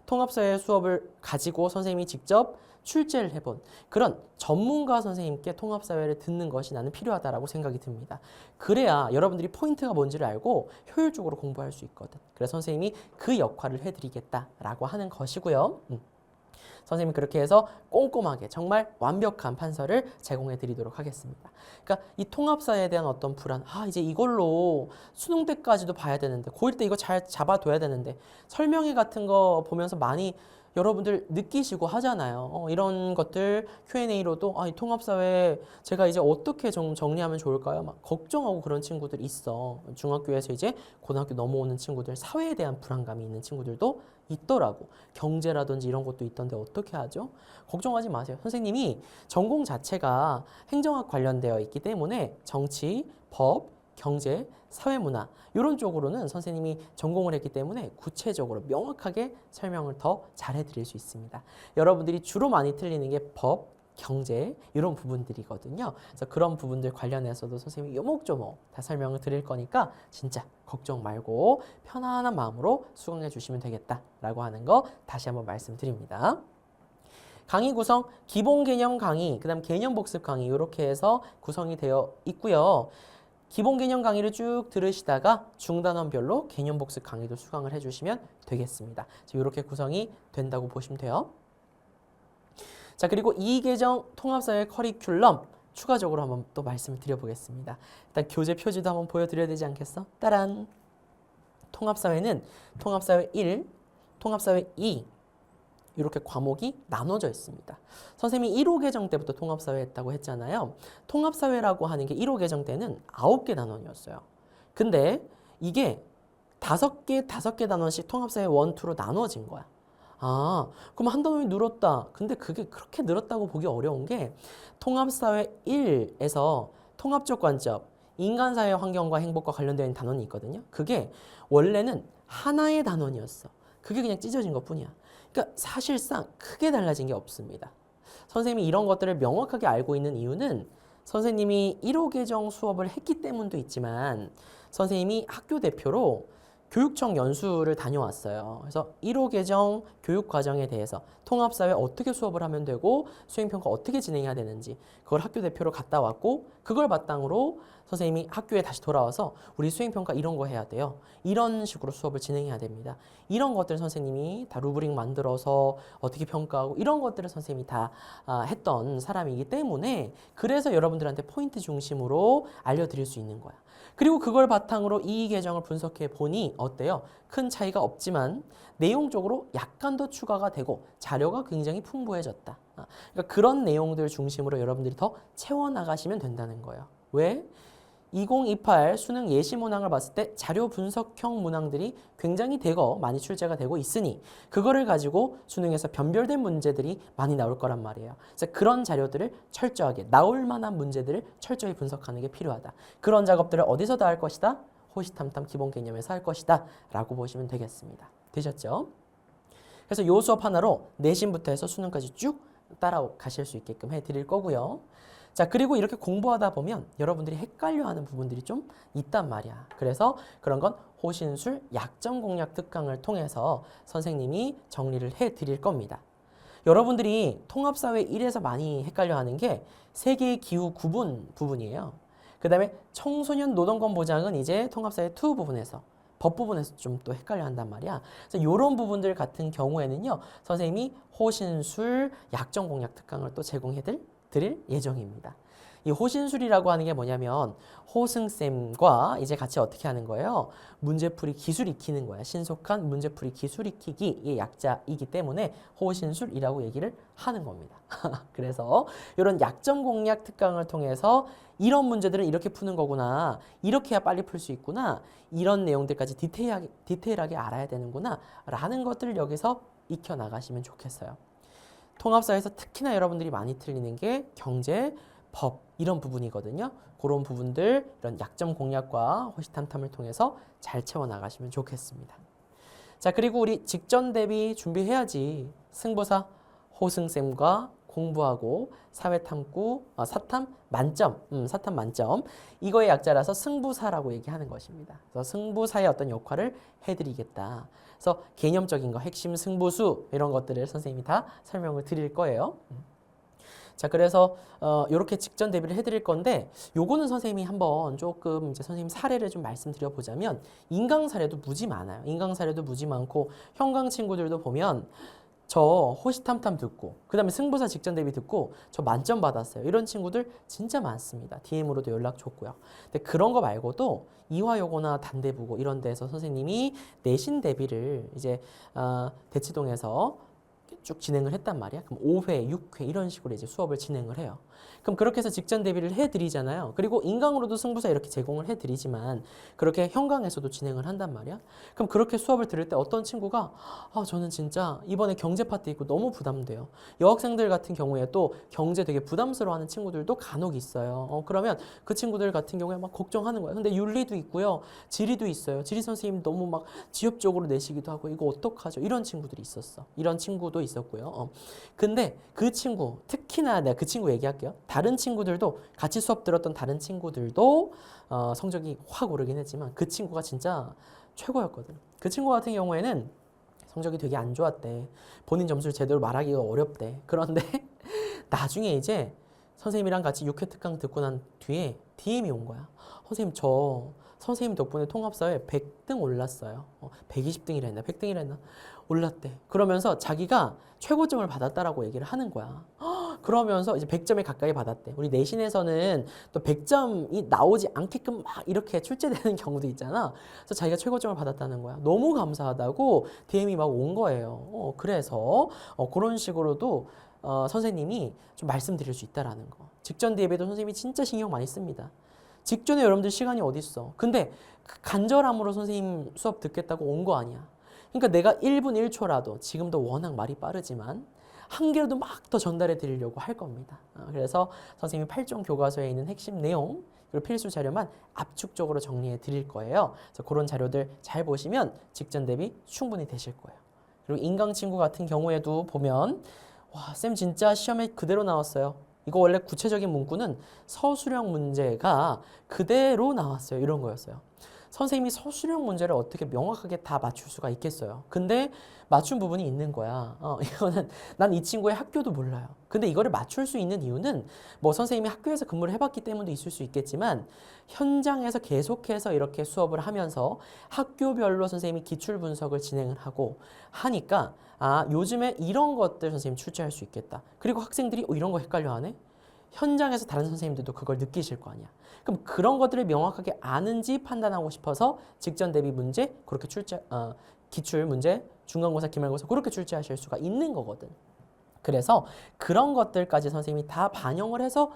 통합사회 수업을 가지고 선생님이 직접 출제를 해본 그런 전문가 선생님께 통합사회를 듣는 것이 나는 필요하다라고 생각이 듭니다. 그래야 여러분들이 포인트가 뭔지를 알고 효율적으로 공부할 수 있거든. 그래서 선생님이 그 역할을 해드리겠다라고 하는 것이고요. 선생님이 그렇게 해서 꼼꼼하게 정말 완벽한 판서를 제공해 드리도록 하겠습니다. 그러니까 이 통합사에 대한 어떤 불안, 이제 이걸로 수능 때까지도 봐야 되는데 고1 때 이거 잘 잡아둬야 되는데 설명회 같은 거 보면서 많이 여러분들 느끼시고 하잖아요. 이런 것들 Q&A로도 이 통합사회 제가 이제 어떻게 정리하면 좋을까요? 막 걱정하고 그런 친구들 있어. 중학교에서 이제 고등학교 넘어오는 친구들 사회에 대한 불안감이 있는 친구들도 있더라고. 경제라든지 이런 것도 있던데 어떻게 하죠? 걱정하지 마세요. 선생님이 전공 자체가 행정학 관련되어 있기 때문에 정치, 법, 경제, 사회문화 이런 쪽으로는 선생님이 전공을 했기 때문에 구체적으로 명확하게 설명을 더 잘해드릴 수 있습니다. 여러분들이 주로 많이 틀리는 게 법, 경제 이런 부분들이거든요. 그래서 그런 부분들 관련해서도 선생님이 요목조목 다 설명을 드릴 거니까 진짜 걱정 말고 편안한 마음으로 수강해 주시면 되겠다라고 하는 거 다시 한번 말씀드립니다. 강의 구성, 기본 개념 강의, 그 다음 개념 복습 강의 이렇게 해서 구성이 되어 있고요. 기본 개념 강의를 쭉 들으시다가 중단원별로 개념 복습 강의도 수강을 해주시면 되겠습니다. 이렇게 구성이 된다고 보시면 돼요. 자, 그리고 이 개정 통합사회 커리큘럼 추가적으로 한번 또 말씀을 드려보겠습니다. 일단 교재 표지도 한번 보여드려야 되지 않겠어? 따란! 통합사회는 통합사회 1, 통합사회 2 이렇게 과목이 나눠져 있습니다. 선생님이 1호 개정 때부터 통합사회 했다고 했잖아요. 통합사회라고 하는 게 1호 개정 때는 9개 단원이었어요. 근데 이게 5개 단원씩 통합사회 1, 2로 나눠진 거야. 그럼 한 단원이 늘었다. 근데 그게 그렇게 늘었다고 보기 어려운 게 통합사회 1에서 통합적 관점, 인간사회 환경과 행복과 관련되어 있는 단원이 있거든요. 그게 원래는 하나의 단원이었어. 그게 그냥 찢어진 것 뿐이야. 그러니까 사실상 크게 달라진 게 없습니다. 선생님이 이런 것들을 명확하게 알고 있는 이유는 선생님이 1호 개정 수업을 했기 때문도 있지만 선생님이 학교 대표로 교육청 연수를 다녀왔어요. 그래서 1호 개정 교육 과정에 대해서 통합사회 어떻게 수업을 하면 되고 수행평가 어떻게 진행해야 되는지 그걸 학교 대표로 갔다 왔고 그걸 바탕으로 선생님이 학교에 다시 돌아와서 우리 수행평가 이런 거 해야 돼요. 이런 식으로 수업을 진행해야 됩니다. 이런 것들 선생님이 다 루브릭 만들어서 어떻게 평가하고 이런 것들을 선생님이 다 했던 사람이기 때문에 그래서 여러분들한테 포인트 중심으로 알려드릴 수 있는 거야. 그리고 그걸 바탕으로 이 개정을 분석해 보니 어때요? 큰 차이가 없지만 내용적으로 약간 더 추가가 되고 자료가 굉장히 풍부해졌다. 그러니까 그런 내용들 중심으로 여러분들이 더 채워나가시면 된다는 거예요. 왜? 2028 수능 예시 문항을 봤을 때 자료 분석형 문항들이 굉장히 많이 출제가 되고 있으니 그거를 가지고 수능에서 변별된 문제들이 많이 나올 거란 말이에요. 그래서 그런 자료들을 철저하게 나올 만한 문제들을 철저히 분석하는 게 필요하다. 그런 작업들을 어디서 다 할 것이다? 호시탐탐 기본 개념에서 할 것이다 라고 보시면 되겠습니다. 되셨죠? 그래서 요 수업 하나로 내신부터 해서 수능까지 쭉 따라가실 수 있게끔 해드릴 거고요. 자, 그리고 이렇게 공부하다 보면 여러분들이 헷갈려하는 부분들이 좀 있단 말이야. 그래서 그런 건 호신술 약점 공략 특강을 통해서 선생님이 정리를 해드릴 겁니다. 여러분들이 통합사회 1에서 많이 헷갈려하는 게 세계의 기후 구분 부분이에요. 그 다음에 청소년 노동권 보장은 이제 통합사회 2 부분에서 법 부분에서 좀 또 헷갈려 한단 말이야. 그래서 이런 부분들 같은 경우에는요, 선생님이 호신술 약점 공략 특강을 또 제공해 드릴 예정입니다. 이 호신술이라고 하는 게 뭐냐면 호승쌤과 이제 같이 어떻게 하는 거예요? 문제풀이 기술 익히는 거야. 신속한 문제풀이 기술 익히기의 약자이기 때문에 호신술이라고 얘기를 하는 겁니다. 그래서 이런 약점 공략 특강을 통해서 이런 문제들은 이렇게 푸는 거구나. 이렇게 해야 빨리 풀 수 있구나. 이런 내용들까지 디테일하게 알아야 되는구나. 라는 것들을 여기서 익혀 나가시면 좋겠어요. 통합사에서 특히나 여러분들이 많이 틀리는 게 경제, 법 이런 부분이거든요. 그런 부분들 이런 약점 공략과 호시탐탐을 통해서 잘 채워 나가시면 좋겠습니다. 자, 그리고 우리 직전 대비 준비해야지. 승부사 호승쌤과 공부하고 사회탐구 사탐 만점, 사탐 만점 이거의 약자라서 승부사라고 얘기하는 것입니다. 그래서 승부사의 어떤 역할을 해드리겠다. 그래서 개념적인 거, 핵심 승부수 이런 것들을 선생님이 다 설명을 드릴 거예요. 자, 그래서 이렇게 직전 대비를 해드릴 건데 요거는 선생님이 한번 조금 이제 선생님 사례를 좀 말씀드려 보자면 인강 사례도 무지 많아요. 인강 사례도 무지 많고 형강 친구들도 보면 저 호시탐탐 듣고 그 다음에 승부사 직전 대비 듣고 저 만점 받았어요. 이런 친구들 진짜 많습니다. DM으로도 연락 줬고요. 근데 그런 거 말고도 이화여고나 단대부고 이런 데서 선생님이 내신 대비를 이제 대치동에서 쭉 진행을 했단 말이야. 그럼 5회, 6회 이런 식으로 이제 수업을 진행을 해요. 그럼 그렇게 해서 직전 대비를 해드리잖아요. 그리고 인강으로도 승부사 이렇게 제공을 해드리지만 그렇게 현강에서도 진행을 한단 말이야. 그럼 그렇게 수업을 들을 때 어떤 친구가 저는 진짜 이번에 경제 파트 있고 너무 부담돼요. 여학생들 같은 경우에 또 경제 되게 부담스러워하는 친구들도 간혹 있어요. 그러면 그 친구들 같은 경우에 막 걱정하는 거야. 근데 윤리도 있고요. 지리도 있어요. 지리 선생님 너무 막 지엽적으로 내시기도 하고 이거 어떡하죠? 이런 친구들이 있었어. 이런 친구도 있었고요. 근데 그 친구, 특히나 내가 그 친구 얘기할게요. 다른 친구들도 같이 수업 들었던 다른 친구들도 성적이 확 오르긴 했지만 그 친구가 진짜 최고였거든. 그 친구 같은 경우에는 성적이 되게 안 좋았대. 본인 점수를 제대로 말하기가 어렵대. 그런데 나중에 이제 선생님이랑 같이 6회 특강 듣고 난 뒤에 DM이 온 거야. 선생님 저 선생님 덕분에 통합사회 100등 올랐어요. 120등이라 했나 100등이라 했나 올랐대. 그러면서 자기가 최고점을 받았다라고 얘기를 하는 거야. 그러면서 이제 100점에 가까이 받았대. 우리 내신에서는 또 100점이 나오지 않게끔 막 이렇게 출제되는 경우도 있잖아. 그래서 자기가 최고점을 받았다는 거야. 너무 감사하다고 DM이 막 온 거예요. 그래서 그런 식으로도 선생님이 좀 말씀드릴 수 있다라는 거. 직전 대비도 선생님이 진짜 신경 많이 씁니다. 직전에 여러분들 시간이 어디 있어? 근데 그 간절함으로 선생님 수업 듣겠다고 온 거 아니야. 그러니까 내가 1분 1초라도 지금도 워낙 말이 빠르지만 한 개라도 막 더 전달해 드리려고 할 겁니다. 그래서 선생님이 8종 교과서에 있는 핵심 내용 그리고 필수 자료만 압축적으로 정리해 드릴 거예요. 그래서 그런 자료들 잘 보시면 직전 대비 충분히 되실 거예요. 그리고 인강 친구 같은 경우에도 보면 와, 쌤 진짜 시험에 그대로 나왔어요. 이거 원래 구체적인 문구는 서술형 문제가 그대로 나왔어요. 이런 거였어요. 선생님이 서술형 문제를 어떻게 명확하게 다 맞출 수가 있겠어요. 근데 맞춘 부분이 있는 거야. 이거는 난 이 친구의 학교도 몰라요. 근데 이거를 맞출 수 있는 이유는 뭐 선생님이 학교에서 근무를 해봤기 때문도 있을 수 있겠지만 현장에서 계속해서 이렇게 수업을 하면서 학교별로 선생님이 기출 분석을 진행을 하고 하니까 요즘에 이런 것들 선생님 출제할 수 있겠다. 그리고 학생들이 이런 거 헷갈려하네. 현장에서 다른 선생님들도 그걸 느끼실 거 아니야. 그럼 그런 것들을 명확하게 아는지 판단하고 싶어서 직전 대비 문제 그렇게 기출 문제, 중간고사, 기말고사 그렇게 출제하실 수가 있는 거거든. 그래서 그런 것들까지 선생님이 다 반영을 해서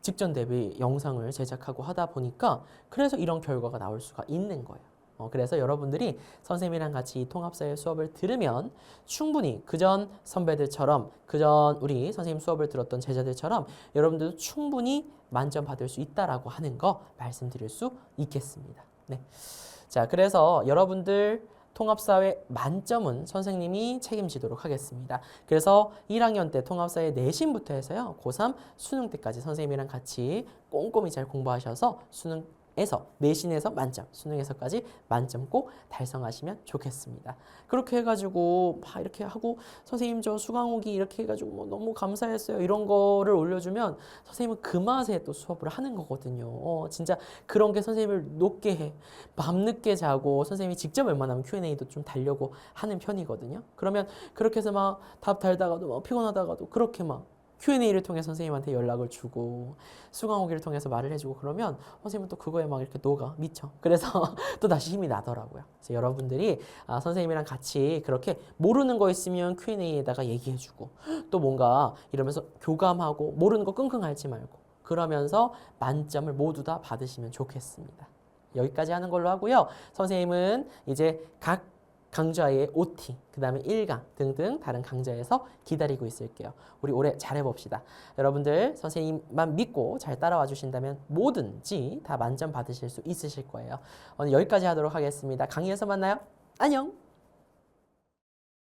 직전 대비 영상을 제작하고 하다 보니까 그래서 이런 결과가 나올 수가 있는 거예요. 그래서 여러분들이 선생님이랑 같이 통합사회 수업을 들으면 충분히 그전 선배들처럼 그전 우리 선생님 수업을 들었던 제자들처럼 여러분들도 충분히 만점 받을 수 있다라고 하는 거 말씀드릴 수 있겠습니다. 네. 자, 그래서 여러분들 통합사회 만점은 선생님이 책임지도록 하겠습니다. 그래서 1학년 때 통합사회 내신부터 해서요. 고3 수능 때까지 선생님이랑 같이 꼼꼼히 잘 공부하셔서 수능에서 내신에서 만점, 수능에서까지 만점 꼭 달성하시면 좋겠습니다. 그렇게 해가지고 막 이렇게 하고 선생님 저 수강후기 이렇게 해가지고 뭐 너무 감사했어요 이런 거를 올려주면 선생님은 그 맛에 또 수업을 하는 거거든요. 진짜 그런 게 선생님을 높게 해. 밤늦게 자고 선생님이 직접 웬만하면 Q&A도 좀 달려고 하는 편이거든요. 그러면 그렇게 해서 막 답 달다가도 막 피곤하다가도 그렇게 막 Q&A를 통해 선생님한테 연락을 주고 수강후기를 통해서 말을 해주고 그러면 선생님은 또 그거에 막 이렇게 녹아 미쳐. 그래서 또 다시 힘이 나더라고요. 그래서 여러분들이 선생님이랑 같이 그렇게 모르는 거 있으면 Q&A에다가 얘기해주고 또 뭔가 이러면서 교감하고 모르는 거 끙끙 앓지 말고 그러면서 만점을 모두 다 받으시면 좋겠습니다. 여기까지 하는 걸로 하고요. 선생님은 이제 각 강좌의 OT, 그 다음에 1강 등등 다른 강좌에서 기다리고 있을게요. 우리 올해 잘해봅시다. 여러분들 선생님만 믿고 잘 따라와 주신다면 뭐든지 다 만점 받으실 수 있으실 거예요. 오늘 여기까지 하도록 하겠습니다. 강의에서 만나요. 안녕!